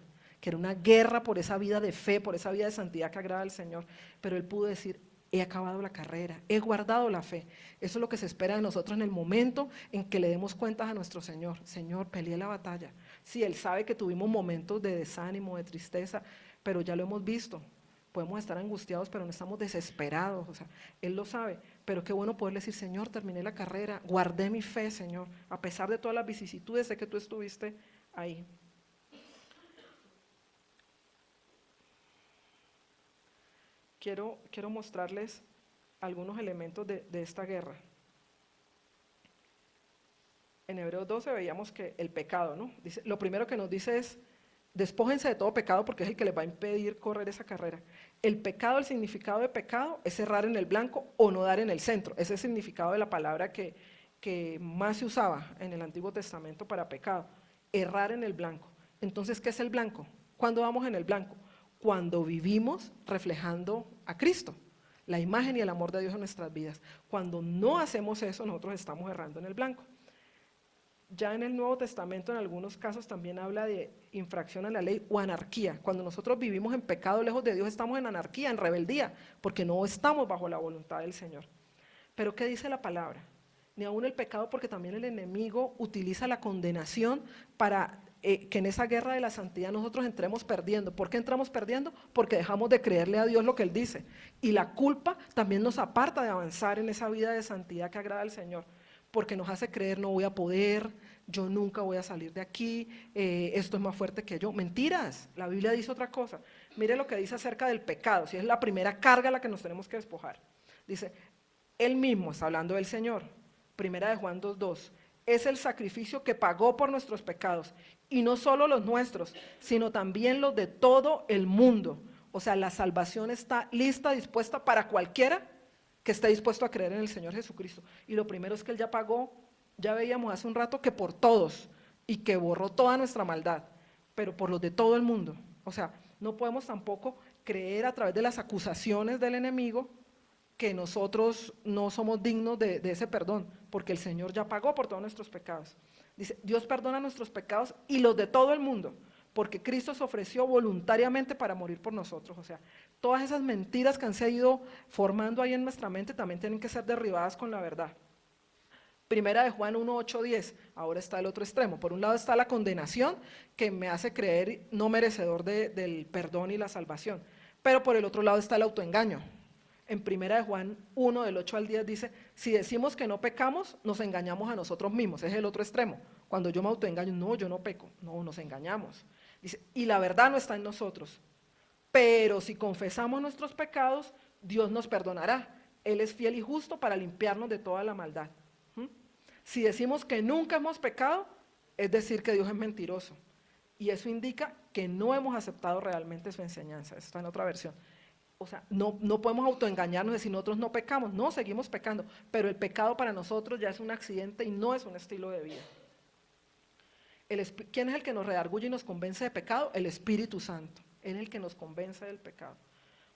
que era una guerra por esa vida de fe, por esa vida de santidad que agrada al Señor, pero él pudo decir, he acabado la carrera, he guardado la fe. Eso es lo que se espera de nosotros en el momento en que le demos cuentas a nuestro Señor. Señor, peleé la batalla. Sí, Él sabe que tuvimos momentos de desánimo, de tristeza, pero ya lo hemos visto. Podemos estar angustiados, pero no estamos desesperados. O sea, Él lo sabe, pero qué bueno poderle decir, Señor, terminé la carrera, guardé mi fe, Señor, a pesar de todas las vicisitudes, sé que tú estuviste ahí. Quiero mostrarles algunos elementos de esta guerra. En Hebreos 12 veíamos que el pecado, ¿no? Dice, lo primero que nos dice es, despójense de todo pecado porque es el que les va a impedir correr esa carrera. El pecado, el significado de pecado es errar en el blanco o no dar en el centro. Ese es el significado de la palabra que más se usaba en el Antiguo Testamento para pecado, errar en el blanco. Entonces, ¿qué es el blanco? ¿Cuándo vamos en el blanco? Cuando vivimos reflejando a Cristo, la imagen y el amor de Dios en nuestras vidas. Cuando no hacemos eso, nosotros estamos errando en el blanco. Ya en el Nuevo Testamento en algunos casos también habla de infracción a la ley o anarquía. Cuando nosotros vivimos en pecado lejos de Dios, estamos en anarquía, en rebeldía, porque no estamos bajo la voluntad del Señor. Pero ¿qué dice la palabra? Ni aún el pecado, porque también el enemigo utiliza la condenación para que en esa guerra de la santidad nosotros entremos perdiendo. ¿Por qué entramos perdiendo? Porque dejamos de creerle a Dios lo que Él dice. Y la culpa también nos aparta de avanzar en esa vida de santidad que agrada al Señor, porque nos hace creer no voy a poder, yo nunca voy a salir de aquí, esto es más fuerte que yo. Mentiras, la Biblia dice otra cosa. Mire lo que dice acerca del pecado, si es la primera carga a la que nos tenemos que despojar. Dice, Él mismo, está hablando del Señor, primera de Juan 2:2, es el sacrificio que pagó por nuestros pecados, y no solo los nuestros, sino también los de todo el mundo. O sea, la salvación está lista, dispuesta para cualquiera que esté dispuesto a creer en el Señor Jesucristo. Y lo primero es que Él ya pagó, ya veíamos hace un rato que por todos, y que borró toda nuestra maldad, pero por los de todo el mundo. O sea, no podemos tampoco creer a través de las acusaciones del enemigo que nosotros no somos dignos de ese perdón, porque el Señor ya pagó por todos nuestros pecados. Dice, Dios perdona nuestros pecados y los de todo el mundo, porque Cristo se ofreció voluntariamente para morir por nosotros. O sea, todas esas mentiras que han seguido formando ahí en nuestra mente también tienen que ser derribadas con la verdad. Primera de Juan 1:8-10, ahora está el otro extremo. Por un lado está la condenación, que me hace creer no merecedor del perdón y la salvación, pero por el otro lado está el autoengaño. En primera de Juan 1:8-10 dice, si decimos que no pecamos, nos engañamos a nosotros mismos. Ese es el otro extremo. Cuando yo me autoengaño, no, yo no peco, no, nos engañamos. Dice, y la verdad no está en nosotros. Pero si confesamos nuestros pecados, Dios nos perdonará. Él es fiel y justo para limpiarnos de toda la maldad. Si decimos que nunca hemos pecado, es decir que Dios es mentiroso. Y eso indica que no hemos aceptado realmente su enseñanza. Eso está en otra versión. O sea, no podemos autoengañarnos de decir nosotros no pecamos, no, seguimos pecando, pero el pecado para nosotros ya es un accidente y no es un estilo de vida. ¿Quién es el que nos redarguye y nos convence de pecado? El Espíritu Santo, Él es el que nos convence del pecado.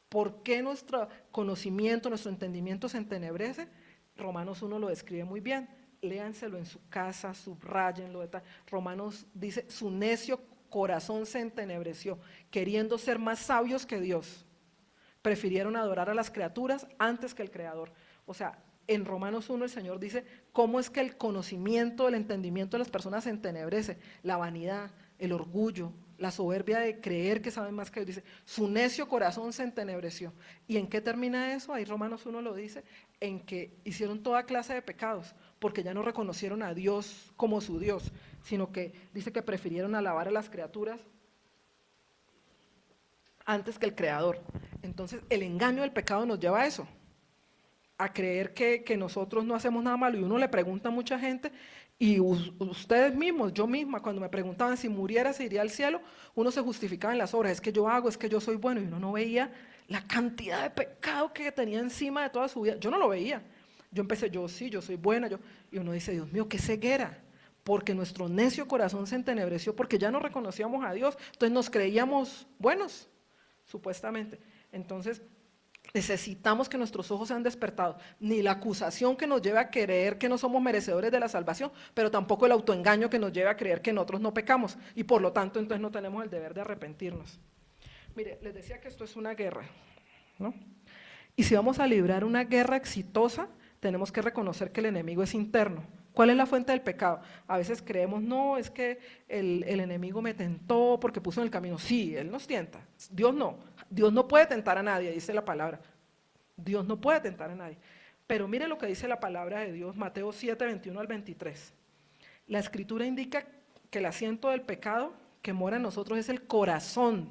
¿Por qué nuestro conocimiento, nuestro entendimiento se entenebrece? Romanos 1 lo describe muy bien, léanselo en su casa, subrayenlo. Romanos dice, su necio corazón se entenebreció, queriendo ser más sabios que Dios. Prefirieron adorar a las criaturas antes que el Creador. O sea, en Romanos 1 el Señor dice, ¿cómo es que el conocimiento, el entendimiento de las personas se entenebrece? La vanidad, el orgullo, la soberbia de creer que saben más que Dios. Dice, su necio corazón se entenebreció. ¿Y en qué termina eso? Ahí Romanos 1 lo dice, en que hicieron toda clase de pecados, porque ya no reconocieron a Dios como su Dios, sino que dice que prefirieron alabar a las criaturas antes que el Creador. Entonces el engaño del pecado nos lleva a eso, a creer que nosotros no hacemos nada malo. Y uno le pregunta a mucha gente, y ustedes mismos, yo misma, cuando me preguntaban si muriera se iría al cielo, uno se justificaba en las obras, es que yo hago, es que yo soy bueno, y uno no veía la cantidad de pecado que tenía encima de toda su vida. Yo no lo veía. Yo empecé, yo sí, yo soy buena, y uno dice, Dios mío, qué ceguera, porque nuestro necio corazón se entenebreció, porque ya no reconocíamos a Dios, entonces nos creíamos buenos, supuestamente. Entonces necesitamos que nuestros ojos sean despertados, ni la acusación que nos lleve a creer que no somos merecedores de la salvación, pero tampoco el autoengaño que nos lleve a creer que nosotros no pecamos, y por lo tanto entonces no tenemos el deber de arrepentirnos. Mire, les decía que esto es una guerra, ¿no? Y si vamos a librar una guerra exitosa, tenemos que reconocer que el enemigo es interno. ¿Cuál es la fuente del pecado? A veces creemos, no, es que el enemigo me tentó porque puso en el camino. Sí, él nos tienta. Dios no puede tentar a nadie, dice la palabra. Dios no puede tentar a nadie. Pero mire lo que dice la palabra de Dios, Mateo 7:21-23. La Escritura indica que el asiento del pecado que mora en nosotros es el corazón.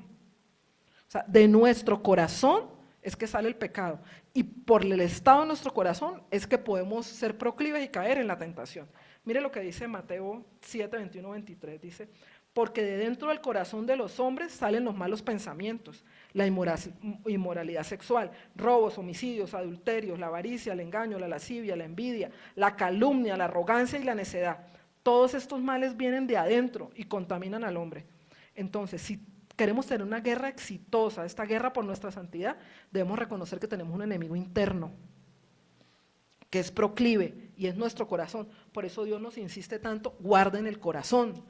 O sea, de nuestro corazón es que sale el pecado, y por el estado de nuestro corazón es que podemos ser proclives y caer en la tentación. Mire lo que dice Mateo 7:21-23, dice, porque de dentro del corazón de los hombres salen los malos pensamientos, la inmoralidad sexual, robos, homicidios, adulterios, la avaricia, el engaño, la lascivia, la envidia, la calumnia, la arrogancia y la necedad. Todos estos males vienen de adentro y contaminan al hombre. Entonces, si queremos tener una guerra exitosa, esta guerra por nuestra santidad, debemos reconocer que tenemos un enemigo interno, que es proclive, y es nuestro corazón. Por eso Dios nos insiste tanto, guarden el corazón,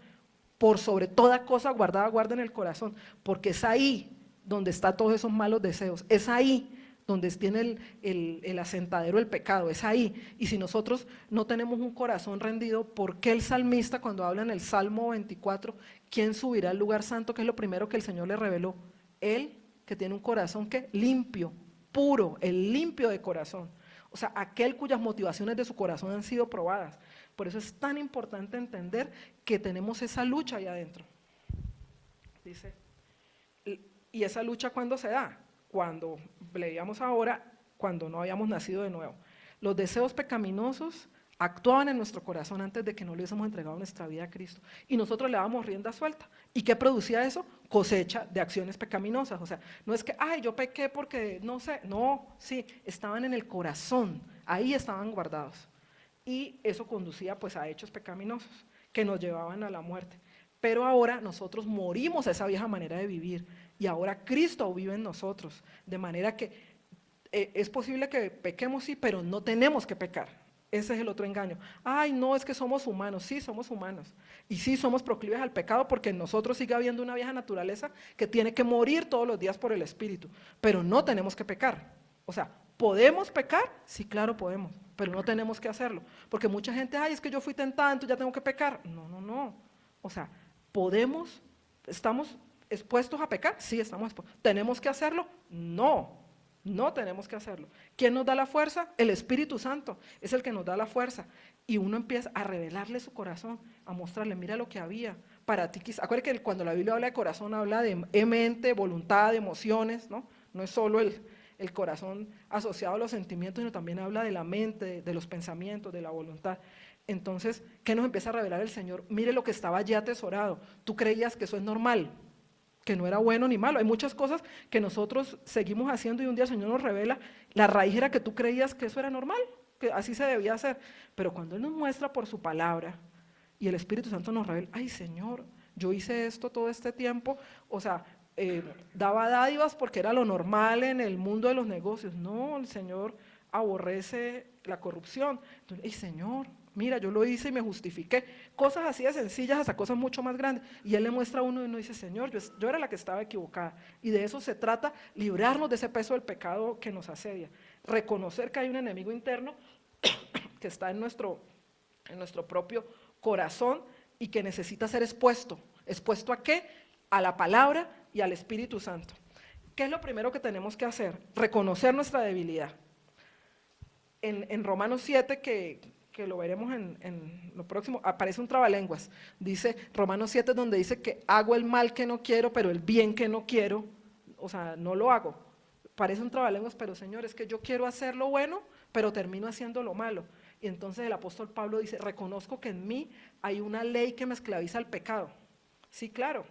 por sobre toda cosa guardada, guarden el corazón, porque es ahí donde están todos esos malos deseos, es ahí donde tiene el asentadero del pecado, es ahí. Y si nosotros no tenemos un corazón rendido, ¿por qué el salmista cuando habla en el Salmo 24, quién subirá al lugar santo? Que es lo primero que el Señor le reveló. Él que tiene un corazón que limpio, puro, el limpio de corazón. O sea, aquel cuyas motivaciones de su corazón han sido probadas. Por eso es tan importante entender que tenemos esa lucha ahí adentro. Dice, ¿y esa lucha cuándo se da? Cuando leíamos ahora, cuando no habíamos nacido de nuevo. Los deseos pecaminosos actuaban en nuestro corazón antes de que no le hubiésemos entregado nuestra vida a Cristo. Y nosotros le dábamos rienda suelta. ¿Y qué producía eso? Cosecha de acciones pecaminosas. O sea, no es que, ay, yo pequé porque no sé. No, sí, estaban en el corazón. Ahí estaban guardados. Y eso conducía pues a hechos pecaminosos que nos llevaban a la muerte. Pero ahora nosotros morimos a esa vieja manera de vivir y ahora Cristo vive en nosotros, de manera que es posible que pequemos, sí, pero no tenemos que pecar. Ese es el otro engaño. Ay, no, es que somos humanos. Sí, somos humanos. Y sí, somos proclives al pecado porque en nosotros sigue habiendo una vieja naturaleza que tiene que morir todos los días por el Espíritu. Pero no tenemos que pecar. O sea, ¿podemos pecar? Sí, claro, podemos. Pero no tenemos que hacerlo. Porque mucha gente, ay, es que yo fui tentada, entonces ya tengo que pecar. No, no, no. O sea, ¿podemos? ¿Estamos expuestos a pecar? Sí, estamos expuestos. ¿Tenemos que hacerlo? No. No tenemos que hacerlo. ¿Quién nos da la fuerza? El Espíritu Santo es el que nos da la fuerza. Y uno empieza a revelarle su corazón, a mostrarle, mira lo que había. Para ti, acuérdate que cuando la Biblia habla de corazón, habla de mente, voluntad, de emociones, ¿no? No es solo el corazón asociado a los sentimientos, sino también habla de la mente, de los pensamientos, de la voluntad. Entonces, ¿qué nos empieza a revelar el Señor? Mire lo que estaba ya atesorado. Tú creías que eso es normal, que no era bueno ni malo. Hay muchas cosas que nosotros seguimos haciendo y un día el Señor nos revela, la raíz era que tú creías que eso era normal, que así se debía hacer. Pero cuando Él nos muestra por su palabra y el Espíritu Santo nos revela, ay Señor, yo hice esto todo este tiempo, o sea, daba dádivas porque era lo normal en el mundo de los negocios. No, el Señor aborrece la corrupción. Entonces, ay Señor, mira, yo lo hice y me justifiqué. Cosas así de sencillas hasta cosas mucho más grandes. Y Él le muestra a uno y uno dice, Señor, yo era la que estaba equivocada. Y de eso se trata, librarnos de ese peso del pecado que nos asedia. Reconocer que hay un enemigo interno que está en nuestro propio corazón y que necesita ser expuesto. ¿Expuesto a qué? A la palabra y al Espíritu Santo. ¿Qué es lo primero que tenemos que hacer? Reconocer nuestra debilidad. En Romanos 7, que lo veremos en lo próximo, aparece un trabalenguas. Dice Romanos 7, donde dice que hago el mal que no quiero, pero el bien que no quiero, o sea, no lo hago. Parece un trabalenguas, pero Señor, es que yo quiero hacer lo bueno, pero termino haciendo lo malo. Y entonces el apóstol Pablo dice, reconozco que en mí hay una ley que me esclaviza al pecado. Sí, claro,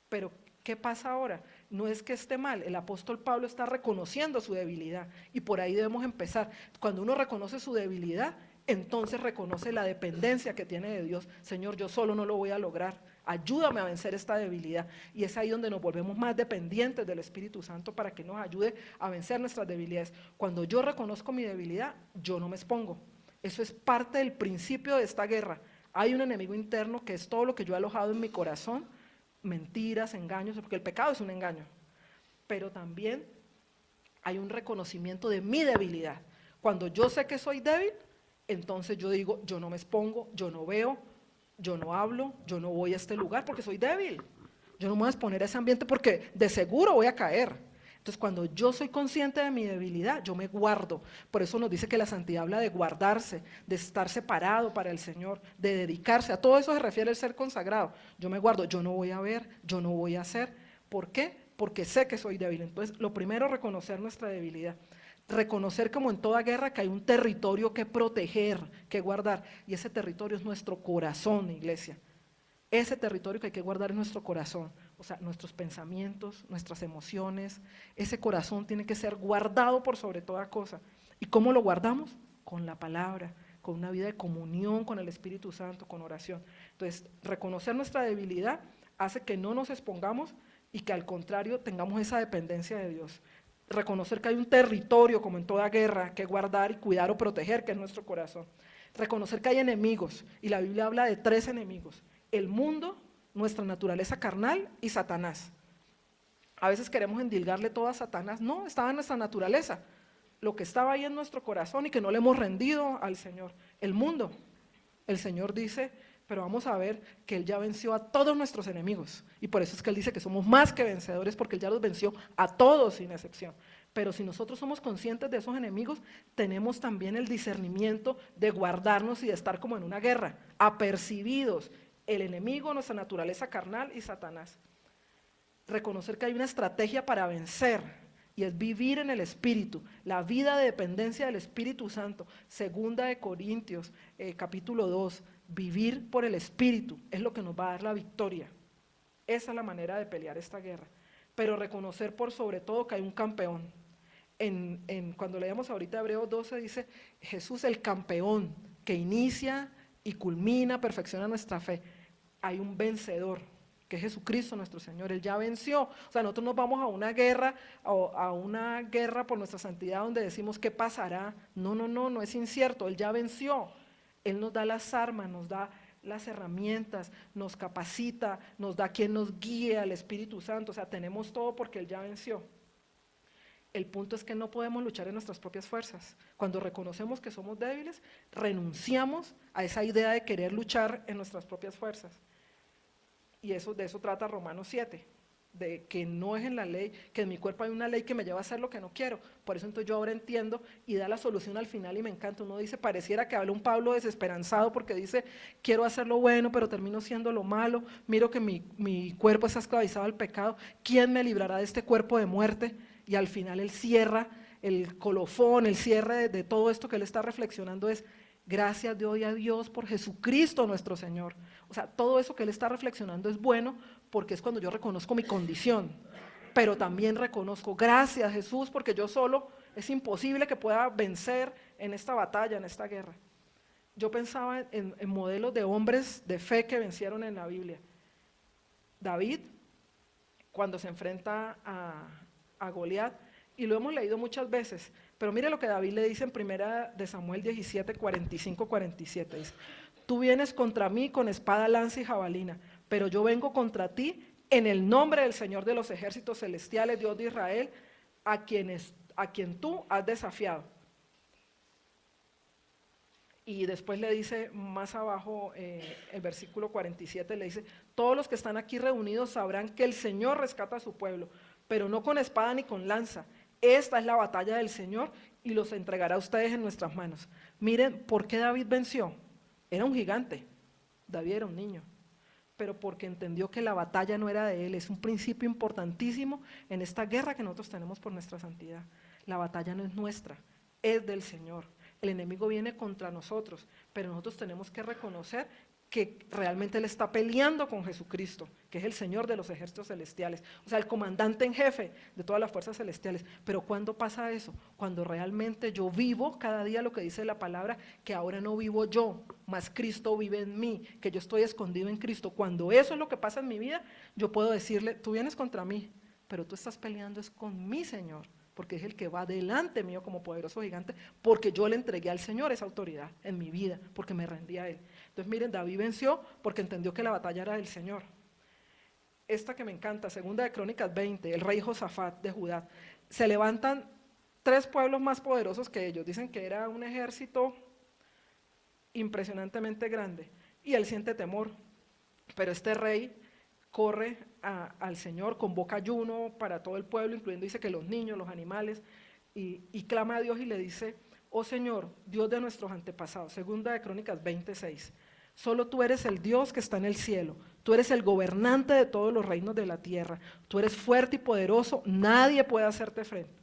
pero ¿qué pasa ahora? No es que esté mal, el apóstol Pablo está reconociendo su debilidad y por ahí debemos empezar. Cuando uno reconoce su debilidad, entonces reconoce la dependencia que tiene de Dios. Señor, yo solo no lo voy a lograr, ayúdame a vencer esta debilidad. Y es ahí donde nos volvemos más dependientes del Espíritu Santo para que nos ayude a vencer nuestras debilidades. Cuando yo reconozco mi debilidad, yo no me expongo. Eso es parte del principio de esta guerra. Hay un enemigo interno que es todo lo que yo he alojado en mi corazón, mentiras, engaños, porque el pecado es un engaño, pero también hay un reconocimiento de mi debilidad. Cuando yo sé que soy débil, entonces yo digo, yo no me expongo, yo no veo, yo no hablo, yo no voy a este lugar porque soy débil. Yo no me voy a exponer a ese ambiente porque de seguro voy a caer. Entonces, cuando yo soy consciente de mi debilidad, yo me guardo. Por eso nos dice que la santidad habla de guardarse, de estar separado para el Señor, de dedicarse. A todo eso se refiere el ser consagrado. Yo me guardo, yo no voy a ver, yo no voy a hacer. ¿Por qué? Porque sé que soy débil. Entonces, lo primero, reconocer nuestra debilidad. Reconocer, como en toda guerra, que hay un territorio que proteger, que guardar. Y ese territorio es nuestro corazón, iglesia. Ese territorio que hay que guardar es nuestro corazón. O sea, nuestros pensamientos, nuestras emociones, ese corazón tiene que ser guardado por sobre toda cosa. ¿Y cómo lo guardamos? Con la palabra, con una vida de comunión con el Espíritu Santo, con oración. Entonces, reconocer nuestra debilidad hace que no nos expongamos y que al contrario tengamos esa dependencia de Dios. Reconocer que hay un territorio, como en toda guerra, que guardar y cuidar o proteger, que es nuestro corazón. Reconocer que hay enemigos, y la Biblia habla de 3 enemigos: el mundo, nuestra naturaleza carnal y Satanás. A veces queremos endilgarle todo a Satanás. No, estaba en nuestra naturaleza. Lo que estaba ahí en nuestro corazón y que no le hemos rendido al Señor. El mundo. El Señor dice, pero vamos a ver que Él ya venció a todos nuestros enemigos. Y por eso es que Él dice que somos más que vencedores, porque Él ya los venció a todos sin excepción. Pero si nosotros somos conscientes de esos enemigos, tenemos también el discernimiento de guardarnos y de estar como en una guerra, apercibidos, el enemigo, nuestra naturaleza carnal y Satanás. Reconocer que hay una estrategia para vencer, y es vivir en el Espíritu, la vida de dependencia del Espíritu Santo. Segunda de Corintios, capítulo 2, vivir por el Espíritu es lo que nos va a dar la victoria. Esa es la manera de pelear esta guerra. Pero reconocer por sobre todo que hay un campeón. Cuando leemos ahorita Hebreos 12 dice, Jesús el campeón que inicia y culmina, perfecciona nuestra fe. Hay un vencedor, que es Jesucristo nuestro Señor. Él ya venció. O sea, nosotros nos vamos a una guerra por nuestra santidad donde decimos ¿qué pasará? No es incierto. Él ya venció. Él nos da las armas, nos da las herramientas, nos capacita, nos da quien nos guíe, al Espíritu Santo. O sea, tenemos todo porque Él ya venció. El punto es que no podemos luchar en nuestras propias fuerzas. Cuando reconocemos que somos débiles, renunciamos a esa idea de querer luchar en nuestras propias fuerzas. Y de eso trata Romanos 7, de que no es en la ley, que en mi cuerpo hay una ley que me lleva a hacer lo que no quiero. Por eso entonces yo ahora entiendo y da la solución al final y me encanta. Uno dice, pareciera que habla un Pablo desesperanzado porque dice, quiero hacer lo bueno pero termino siendo lo malo, miro que mi cuerpo está esclavizado al pecado, ¿quién me librará de este cuerpo de muerte? Y al final él cierra el colofón, el cierre de todo esto que él está reflexionando es, gracias doy a Dios por Jesucristo nuestro Señor. O sea, todo eso que él está reflexionando es bueno porque es cuando yo reconozco mi condición, pero también reconozco, gracias Jesús, porque yo solo es imposible que pueda vencer en esta batalla, en esta guerra. Yo pensaba en modelos de hombres de fe que vencieron en la Biblia. David, cuando se enfrenta a Goliat, y lo hemos leído muchas veces, pero mire lo que David le dice en 1 de Samuel 17, 45-47, dice, tú vienes contra mí con espada, lanza y jabalina, pero yo vengo contra ti en el nombre del Señor de los ejércitos celestiales, Dios de Israel, a quien tú has desafiado. Y después le dice más abajo, el versículo 47, le dice, todos los que están aquí reunidos sabrán que el Señor rescata a su pueblo, pero no con espada ni con lanza. Esta es la batalla del Señor y los entregará a ustedes en nuestras manos. Miren, ¿por qué David venció? Era un gigante, David era un niño, pero porque entendió que la batalla no era de él. Es un principio importantísimo en esta guerra que nosotros tenemos por nuestra santidad. La batalla no es nuestra, es del Señor. El enemigo viene contra nosotros, pero nosotros tenemos que reconocer que realmente él está peleando con Jesucristo, que es el Señor de los ejércitos celestiales, o sea, el comandante en jefe de todas las fuerzas celestiales. Pero ¿cuándo pasa eso? Cuando realmente yo vivo cada día lo que dice la palabra, que ahora no vivo yo, mas Cristo vive en mí, que yo estoy escondido en Cristo. Cuando eso es lo que pasa en mi vida, yo puedo decirle, tú vienes contra mí, pero tú estás peleando es con mi Señor, porque es el que va delante mío como poderoso gigante, porque yo le entregué al Señor esa autoridad en mi vida, porque me rendí a Él. Entonces miren, David venció porque entendió que la batalla era del Señor. Esta que me encanta, segunda de Crónicas 20, el rey Josafat de Judá. Se levantan 3 pueblos más poderosos que ellos, dicen que era un ejército impresionantemente grande, y él siente temor, pero este rey corre al Señor, convoca ayuno para todo el pueblo, incluyendo dice que los niños, los animales, y clama a Dios y le dice, oh Señor, Dios de nuestros antepasados, segunda de Crónicas 26, solo tú eres el Dios que está en el cielo, tú eres el gobernante de todos los reinos de la tierra, tú eres fuerte y poderoso, nadie puede hacerte frente.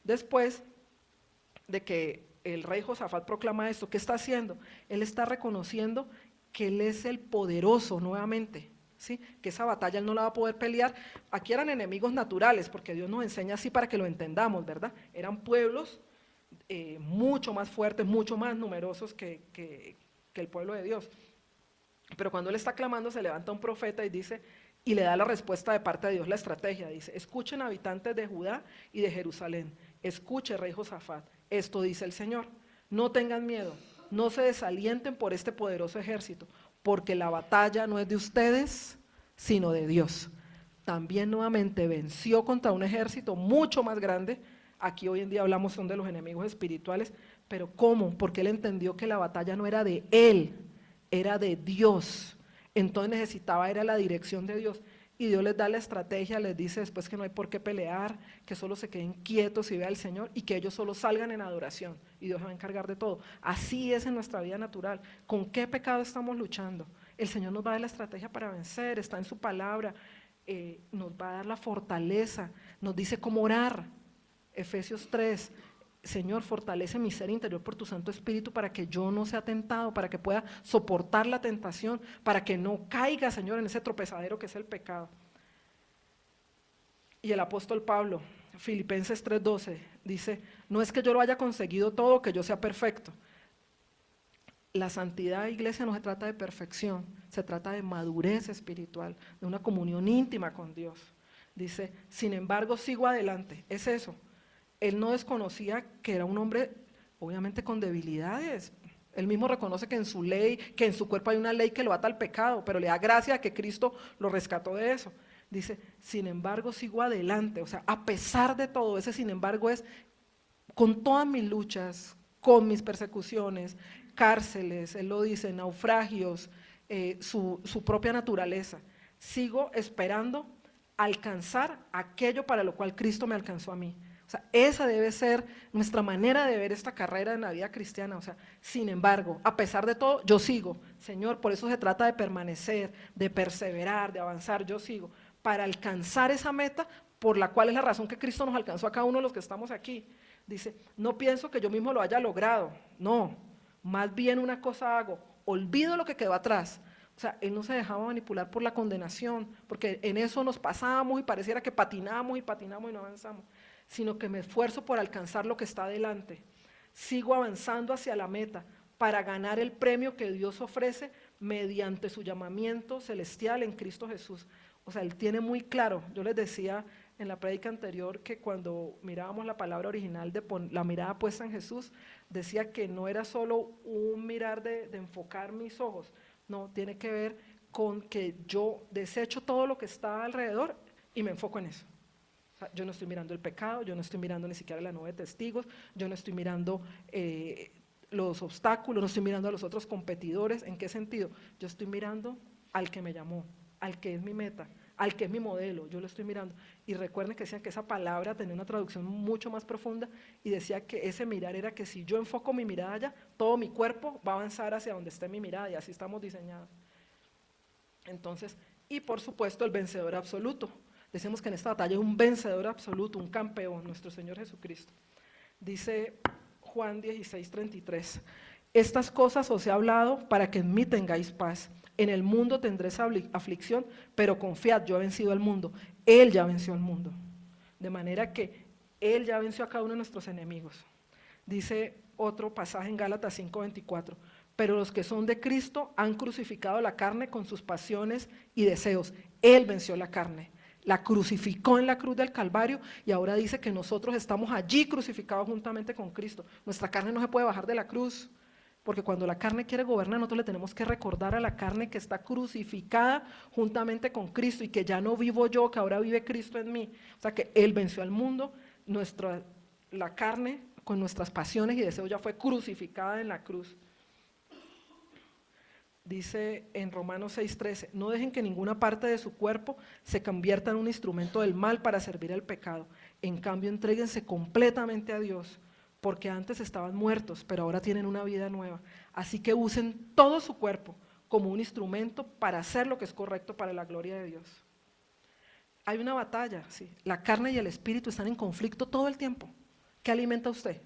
Después de que el rey Josafat proclama esto, ¿qué está haciendo? Él está reconociendo que él es el poderoso nuevamente, ¿sí? Que esa batalla él no la va a poder pelear. Aquí eran enemigos naturales, porque Dios nos enseña así para que lo entendamos, ¿verdad? Eran pueblos mucho más fuertes, mucho más numerosos que el pueblo de Dios. Pero cuando él está clamando, se levanta un profeta y dice, y le da la respuesta de parte de Dios, la estrategia, dice, escuchen habitantes de Judá y de Jerusalén, escuche rey Josafat, esto dice el Señor, no tengan miedo, no se desalienten por este poderoso ejército, porque la batalla no es de ustedes, sino de Dios. también nuevamente venció contra un ejército mucho más grande. Aquí hoy en día hablamos son de los enemigos espirituales, pero ¿cómo? Porque él entendió que la batalla no era de él, era de Dios. Entonces necesitaba, era la dirección de Dios. Y Dios les da la estrategia, les dice después que no hay por qué pelear, que solo se queden quietos y vean al Señor y que ellos solo salgan en adoración y Dios se va a encargar de todo. Así es en nuestra vida natural. ¿Con qué pecado estamos luchando? El Señor nos va a dar la estrategia para vencer, está en su palabra, nos va a dar la fortaleza, nos dice cómo orar. Efesios 3, Señor, fortalece mi ser interior por tu Santo Espíritu para que yo no sea tentado, para que pueda soportar la tentación, para que no caiga, Señor, en ese tropezadero que es el pecado. Y el apóstol Pablo, Filipenses 3:12, dice, no es que yo lo haya conseguido todo, que yo sea perfecto. La santidad, iglesia, no se trata de perfección, se trata de madurez espiritual, de una comunión íntima con Dios. Dice, sin embargo, sigo adelante, es eso. Él no desconocía que era un hombre, obviamente con debilidades. Él mismo reconoce que en su ley, que en su cuerpo hay una ley que lo ata al pecado, pero le da gracia a que Cristo lo rescató de eso. Dice, sin embargo, sigo adelante. O sea, a pesar de todo, ese sin embargo es con todas mis luchas, con mis persecuciones, cárceles, él lo dice, naufragios, su propia naturaleza. Sigo esperando alcanzar aquello para lo cual Cristo me alcanzó a mí. O sea, esa debe ser nuestra manera de ver esta carrera en la vida cristiana. O sea, sin embargo, a pesar de todo, yo sigo. Señor, por eso se trata de permanecer, de perseverar, de avanzar, yo sigo, para alcanzar esa meta por la cual es la razón que Cristo nos alcanzó a cada uno de los que estamos aquí. Dice, no pienso que yo mismo lo haya logrado, no, más bien una cosa hago, olvido lo que quedó atrás. O sea, él no se dejaba manipular por la condenación, porque en eso nos pasábamos y pareciera que patinamos y patinamos y no avanzamos, sino que me esfuerzo por alcanzar lo que está adelante. Sigo avanzando hacia la meta para ganar el premio que Dios ofrece mediante su llamamiento celestial en Cristo Jesús. O sea, él tiene muy claro, yo les decía en la prédica anterior que cuando mirábamos la palabra original de la mirada puesta en Jesús, decía que no era solo un mirar de enfocar mis ojos, no, tiene que ver con que yo desecho todo lo que está alrededor y me enfoco en eso. O sea, yo no estoy mirando el pecado, yo no estoy mirando ni siquiera la nube de testigos, yo no estoy mirando los obstáculos, no estoy mirando a los otros competidores. ¿En qué sentido? Yo estoy mirando al que me llamó, al que es mi meta, al que es mi modelo, yo lo estoy mirando. Y recuerden que decían que esa palabra tenía una traducción mucho más profunda y decía que ese mirar era que si yo enfoco mi mirada allá, todo mi cuerpo va a avanzar hacia donde esté mi mirada y así estamos diseñados. Entonces, y por supuesto el vencedor absoluto. Decimos que en esta batalla hay un vencedor absoluto, un campeón, nuestro Señor Jesucristo. Dice Juan 16:33, estas cosas os he hablado para que en mí tengáis paz. En el mundo tendréis aflicción, pero confiad, yo he vencido al mundo. Él ya venció al mundo. De manera que Él ya venció a cada uno de nuestros enemigos. Dice otro pasaje en Gálatas 5:24, pero los que son de Cristo han crucificado la carne con sus pasiones y deseos. Él venció la carne, la crucificó en la cruz del Calvario y ahora dice que nosotros estamos allí crucificados juntamente con Cristo. Nuestra carne no se puede bajar de la cruz. Porque cuando la carne quiere gobernar, nosotros le tenemos que recordar a la carne que está crucificada juntamente con Cristo y que ya no vivo yo, que ahora vive Cristo en mí. O sea que Él venció al mundo, la carne con nuestras pasiones y deseos ya fue crucificada en la cruz. Dice en Romanos 6:13, no dejen que ninguna parte de su cuerpo se convierta en un instrumento del mal para servir al pecado. En cambio, entréguense completamente a Dios, porque antes estaban muertos, pero ahora tienen una vida nueva. Así que usen todo su cuerpo como un instrumento para hacer lo que es correcto para la gloria de Dios. Hay una batalla, sí. La carne y el espíritu están en conflicto todo el tiempo. ¿Qué alimenta usted?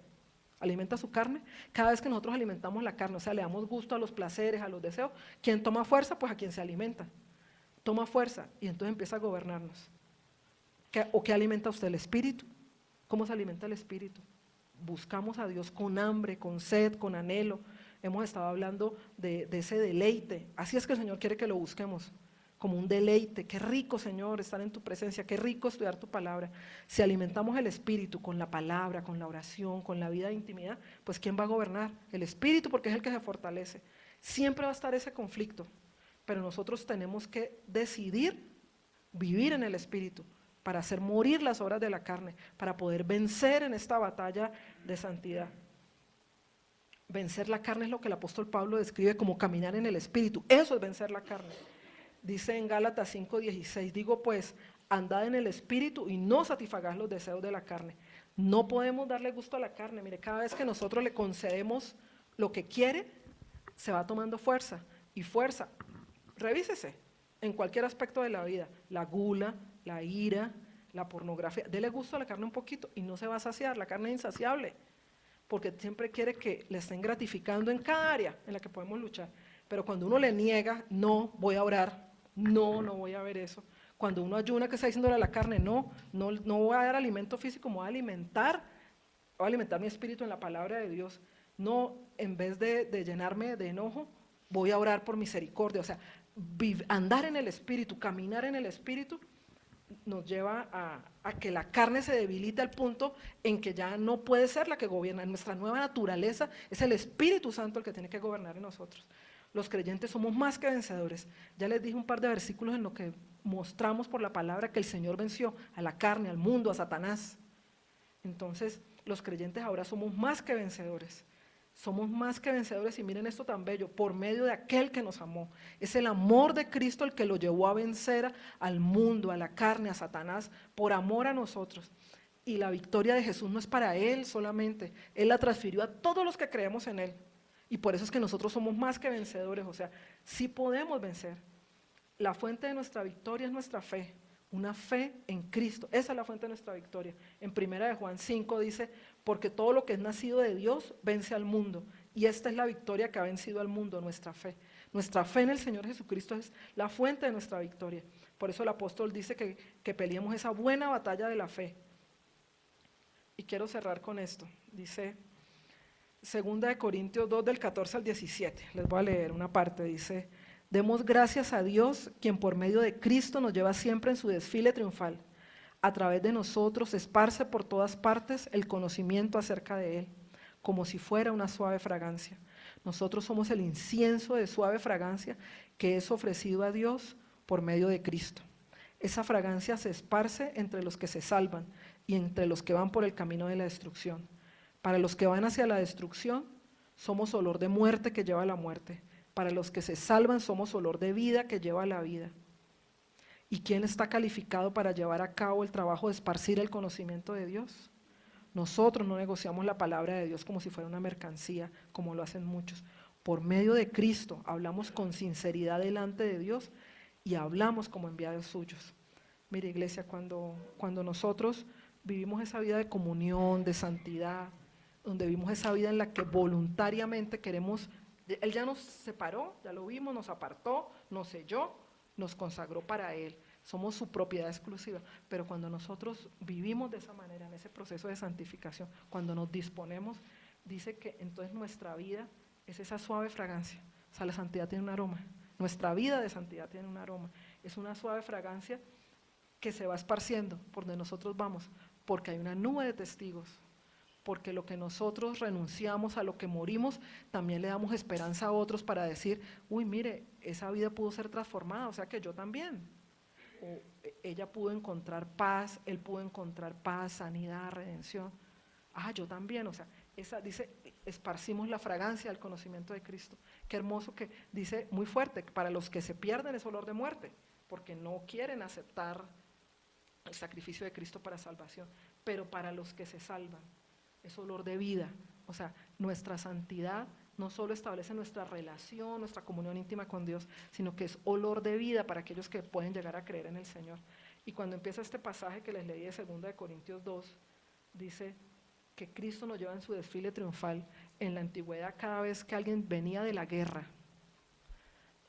¿Alimenta su carne? Cada vez que nosotros alimentamos la carne, o sea, le damos gusto a los placeres, a los deseos, ¿quién toma fuerza? Pues a quien se alimenta. Toma fuerza y entonces empieza a gobernarnos. ¿O qué alimenta usted? ¿El espíritu? ¿Cómo se alimenta el espíritu? Buscamos a Dios con hambre, con sed, con anhelo. Hemos estado hablando de ese deleite. Así es que el Señor quiere que lo busquemos, como un deleite. Qué rico, Señor, estar en tu presencia, qué rico estudiar tu palabra. Si alimentamos el espíritu con la palabra, con la oración, con la vida de intimidad, pues ¿quién va a gobernar? El espíritu, porque es el que se fortalece. Siempre va a estar ese conflicto, pero nosotros tenemos que decidir vivir en el Espíritu, para hacer morir las obras de la carne, para poder vencer en esta batalla de santidad. Vencer la carne es lo que el apóstol Pablo describe como caminar en el Espíritu. Eso es vencer la carne. Dice en Gálatas 5:16, digo pues, andad en el Espíritu y no satisfagáis los deseos de la carne. No podemos darle gusto a la carne. Mire, cada vez que nosotros le concedemos lo que quiere, se va tomando fuerza y fuerza. Revísese en cualquier aspecto de la vida, la gula, la ira, la pornografía. Dele gusto a la carne un poquito y no se va a saciar. La carne es insaciable, porque siempre quiere que le estén gratificando en cada área en la que podemos luchar. Pero cuando uno le niega, no voy a orar, no voy a ver eso. Cuando uno ayuna, que está diciéndole a la carne, no voy a dar alimento físico, me voy a alimentar mi espíritu en la palabra de Dios. No, en vez de llenarme de enojo, voy a orar por misericordia. O sea, andar en el espíritu, caminar en el espíritu, nos lleva a que la carne se debilite al punto en que ya no puede ser la que gobierna. Nuestra nueva naturaleza es el Espíritu Santo el que tiene que gobernar en nosotros. Los creyentes somos más que vencedores. Ya les dije un par de versículos en los que mostramos por la palabra que el Señor venció a la carne, al mundo, a Satanás. Entonces, los creyentes ahora somos más que vencedores. Somos más que vencedores, y miren esto tan bello, por medio de aquel que nos amó. Es el amor de Cristo el que lo llevó a vencer al mundo, a la carne, a Satanás, por amor a nosotros. Y la victoria de Jesús no es para Él solamente, Él la transfirió a todos los que creemos en Él. Y por eso es que nosotros somos más que vencedores, o sea, sí podemos vencer. La fuente de nuestra victoria es nuestra fe, una fe en Cristo. Esa es la fuente de nuestra victoria. En 1 Juan 5 dice, porque todo lo que es nacido de Dios vence al mundo. Y esta es la victoria que ha vencido al mundo, nuestra fe. Nuestra fe en el Señor Jesucristo es la fuente de nuestra victoria. Por eso el apóstol dice que peleemos esa buena batalla de la fe. Y quiero cerrar con esto. Dice 2 Corintios 2 del 14 al 17. Les voy a leer una parte. Dice, demos gracias a Dios, quien por medio de Cristo nos lleva siempre en su desfile triunfal. A través de nosotros esparce por todas partes el conocimiento acerca de Él, como si fuera una suave fragancia. Nosotros somos el incienso de suave fragancia que es ofrecido a Dios por medio de Cristo. Esa fragancia se esparce entre los que se salvan y entre los que van por el camino de la destrucción. Para los que van hacia la destrucción, somos olor de muerte que lleva a la muerte. Para los que se salvan, somos olor de vida que lleva a la vida. ¿Y quién está calificado para llevar a cabo el trabajo de esparcir el conocimiento de Dios? Nosotros no negociamos la palabra de Dios como si fuera una mercancía, como lo hacen muchos. Por medio de Cristo hablamos con sinceridad delante de Dios y hablamos como enviados suyos. Mire, iglesia, cuando nosotros vivimos esa vida de comunión, de santidad, donde vivimos esa vida en la que voluntariamente queremos, Él ya nos separó, ya lo vimos, nos apartó, nos selló, nos consagró para Él, somos su propiedad exclusiva. Pero cuando nosotros vivimos de esa manera, en ese proceso de santificación, cuando nos disponemos, dice que entonces nuestra vida es esa suave fragancia. O sea, la santidad tiene un aroma, nuestra vida de santidad tiene un aroma, es una suave fragancia que se va esparciendo por donde nosotros vamos, porque hay una nube de testigos, porque lo que nosotros renunciamos, a lo que morimos, también le damos esperanza a otros para decir, uy, mire, esa vida pudo ser transformada, o sea que yo también. O ella pudo encontrar paz, él pudo encontrar paz, sanidad, redención. Ah, yo también, o sea, esa dice, esparcimos la fragancia del conocimiento de Cristo. Qué hermoso que dice muy fuerte, que para los que se pierden es olor de muerte, porque no quieren aceptar el sacrificio de Cristo para salvación, pero para los que se salvan es olor de vida. O sea, nuestra santidad no solo establece nuestra relación, nuestra comunión íntima con Dios, sino que es olor de vida para aquellos que pueden llegar a creer en el Señor. Y cuando empieza este pasaje que les leí de 2 Corintios 2, dice que Cristo nos lleva en su desfile triunfal. En la antigüedad, cada vez que alguien venía de la guerra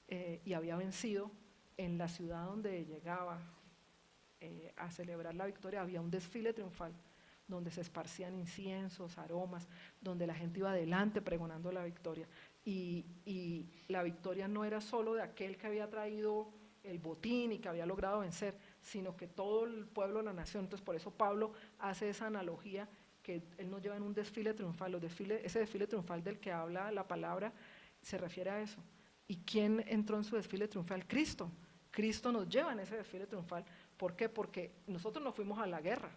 y había vencido, en la ciudad donde llegaba a celebrar la victoria, había un desfile triunfal donde se esparcían inciensos, aromas, donde la gente iba adelante pregonando la victoria. Y la victoria no era solo de aquel que había traído el botín y que había logrado vencer, sino que todo el pueblo de la nación. Entonces, por eso Pablo hace esa analogía, que él nos lleva en un desfile triunfal. Ese desfile triunfal del que habla la palabra se refiere a eso. ¿Y quién entró en su desfile triunfal? Cristo. Cristo nos lleva en ese desfile triunfal. ¿Por qué? Porque nosotros no fuimos a la guerra,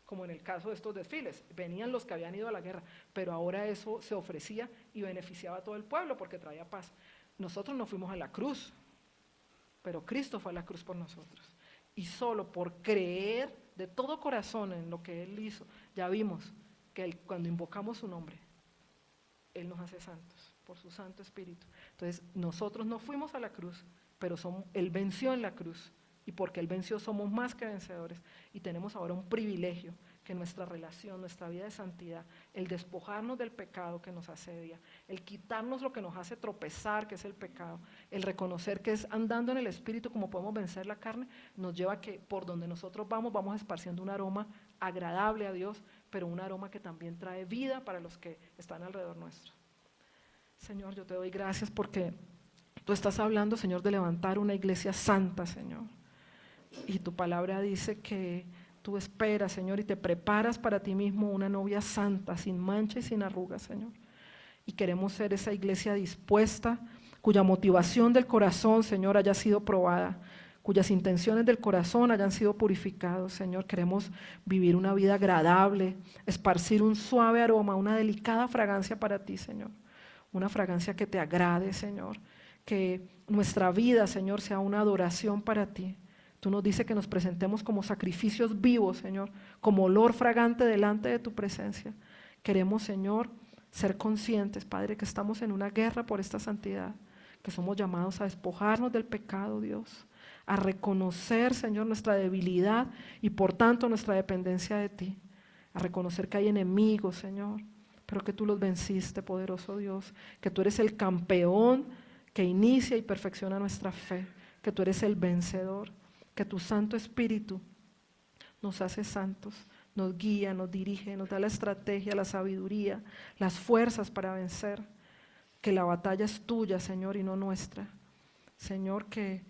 como en el caso de estos desfiles, venían los que habían ido a la guerra, pero ahora eso se ofrecía y beneficiaba a todo el pueblo porque traía paz. Nosotros no fuimos a la cruz, pero Cristo fue a la cruz por nosotros. Y solo por creer de todo corazón en lo que Él hizo, ya vimos que cuando invocamos su nombre, Él nos hace santos por su Santo Espíritu. Entonces nosotros no fuimos a la cruz, pero Él venció en la cruz, y porque Él venció somos más que vencedores, y tenemos ahora un privilegio, que nuestra relación, nuestra vida de santidad, el despojarnos del pecado que nos asedia, el quitarnos lo que nos hace tropezar, que es el pecado, el reconocer que es andando en el Espíritu como podemos vencer la carne, nos lleva a que por donde nosotros vamos esparciendo un aroma agradable a Dios, pero un aroma que también trae vida para los que están alrededor nuestro. Señor, yo te doy gracias porque tú estás hablando, Señor, de levantar una iglesia santa, Señor. Y tu palabra dice que tú esperas, Señor, y te preparas para ti mismo una novia santa, sin mancha y sin arrugas, Señor. Y queremos ser esa iglesia dispuesta, cuya motivación del corazón, Señor, haya sido probada, cuyas intenciones del corazón hayan sido purificadas, Señor. Queremos vivir una vida agradable, esparcir un suave aroma, una delicada fragancia para ti, Señor. Una fragancia que te agrade, Señor. Que nuestra vida, Señor, sea una adoración para ti. Tú nos dices que nos presentemos como sacrificios vivos, Señor, como olor fragante delante de tu presencia. Queremos, Señor, ser conscientes, Padre, que estamos en una guerra por esta santidad, que somos llamados a despojarnos del pecado, Dios, a reconocer, Señor, nuestra debilidad y por tanto nuestra dependencia de ti, a reconocer que hay enemigos, Señor, pero que tú los venciste, poderoso Dios, que tú eres el campeón que inicia y perfecciona nuestra fe, que tú eres el vencedor, que tu Santo Espíritu nos hace santos, nos guía, nos dirige, nos da la estrategia, la sabiduría, las fuerzas para vencer, que la batalla es tuya, Señor, y no nuestra. Señor, que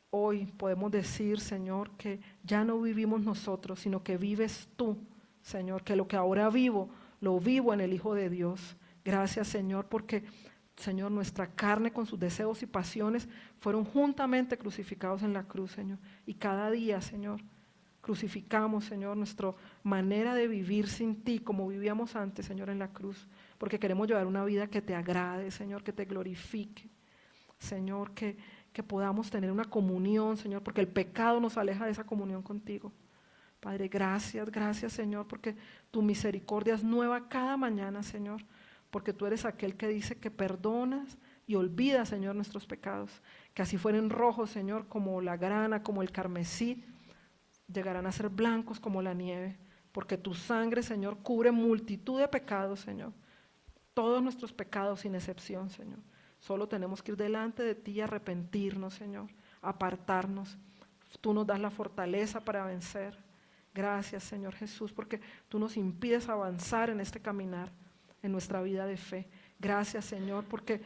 hoy podemos decir, Señor, que ya no vivimos nosotros, sino que vives tú, Señor, que lo que ahora vivo, lo vivo en el Hijo de Dios. Gracias, Señor, porque, Señor, nuestra carne con sus deseos y pasiones fueron juntamente crucificados en la cruz, Señor. Y cada día, Señor, crucificamos, Señor, nuestra manera de vivir sin ti, como vivíamos antes, Señor, en la cruz, porque queremos llevar una vida que te agrade, Señor, que te glorifique, Señor, que podamos tener una comunión, Señor, porque el pecado nos aleja de esa comunión contigo. Padre, gracias, gracias, Señor, porque tu misericordia es nueva cada mañana, Señor, porque tú eres aquel que dice que perdonas y olvidas, Señor, nuestros pecados, que así fueren rojos, Señor, como la grana, como el carmesí, llegarán a ser blancos como la nieve, porque tu sangre, Señor, cubre multitud de pecados, Señor, todos nuestros pecados sin excepción, Señor. Solo tenemos que ir delante de ti y arrepentirnos, Señor, apartarnos. Tú nos das la fortaleza para vencer. Gracias, Señor Jesús, porque tú nos impides avanzar en este caminar, en nuestra vida de fe. Gracias, Señor, porque,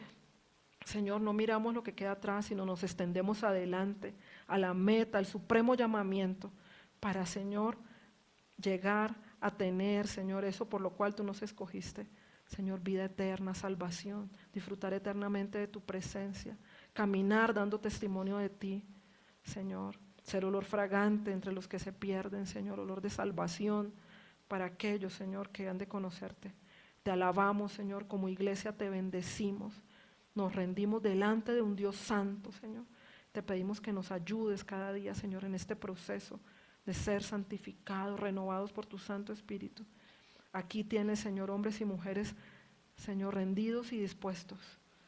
Señor, no miramos lo que queda atrás, sino nos extendemos adelante, a la meta, al supremo llamamiento, para, Señor, llegar a tener, Señor, eso por lo cual tú nos escogiste. Señor, vida eterna, salvación, disfrutar eternamente de tu presencia, caminar dando testimonio de ti, Señor, ser olor fragante entre los que se pierden, Señor, olor de salvación para aquellos, Señor, que han de conocerte. Te alabamos, Señor, como iglesia te bendecimos, nos rendimos delante de un Dios santo, Señor. Te pedimos que nos ayudes cada día, Señor, en este proceso de ser santificados, renovados por tu Santo Espíritu. Aquí tienes, Señor, hombres y mujeres, Señor, rendidos y dispuestos.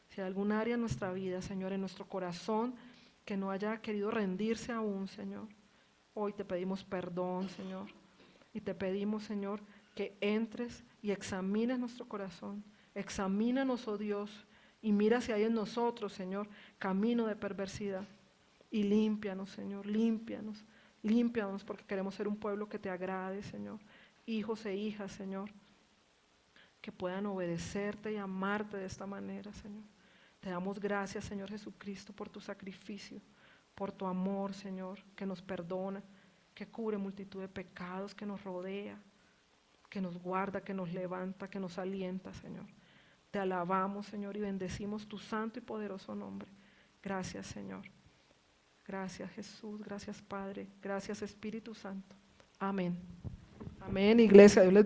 Si hay algún área en nuestra vida, Señor, en nuestro corazón, que no haya querido rendirse aún, Señor, hoy te pedimos perdón, Señor. Y te pedimos, Señor, que entres y examines nuestro corazón. Examínanos, oh Dios, y mira si hay en nosotros, Señor, camino de perversidad. Y límpianos, Señor, límpianos, límpianos, porque queremos ser un pueblo que te agrade, Señor. Hijos e hijas, Señor, que puedan obedecerte y amarte de esta manera, Señor. Te damos gracias, Señor Jesucristo, por tu sacrificio, por tu amor, Señor, que nos perdona, que cubre multitud de pecados, que nos rodea, que nos guarda, que nos levanta, que nos alienta, Señor. Te alabamos, Señor, y bendecimos tu santo y poderoso nombre. Gracias, Señor. Gracias Jesús, gracias Padre, gracias Espíritu Santo. Amén. Amén, iglesia. Dios les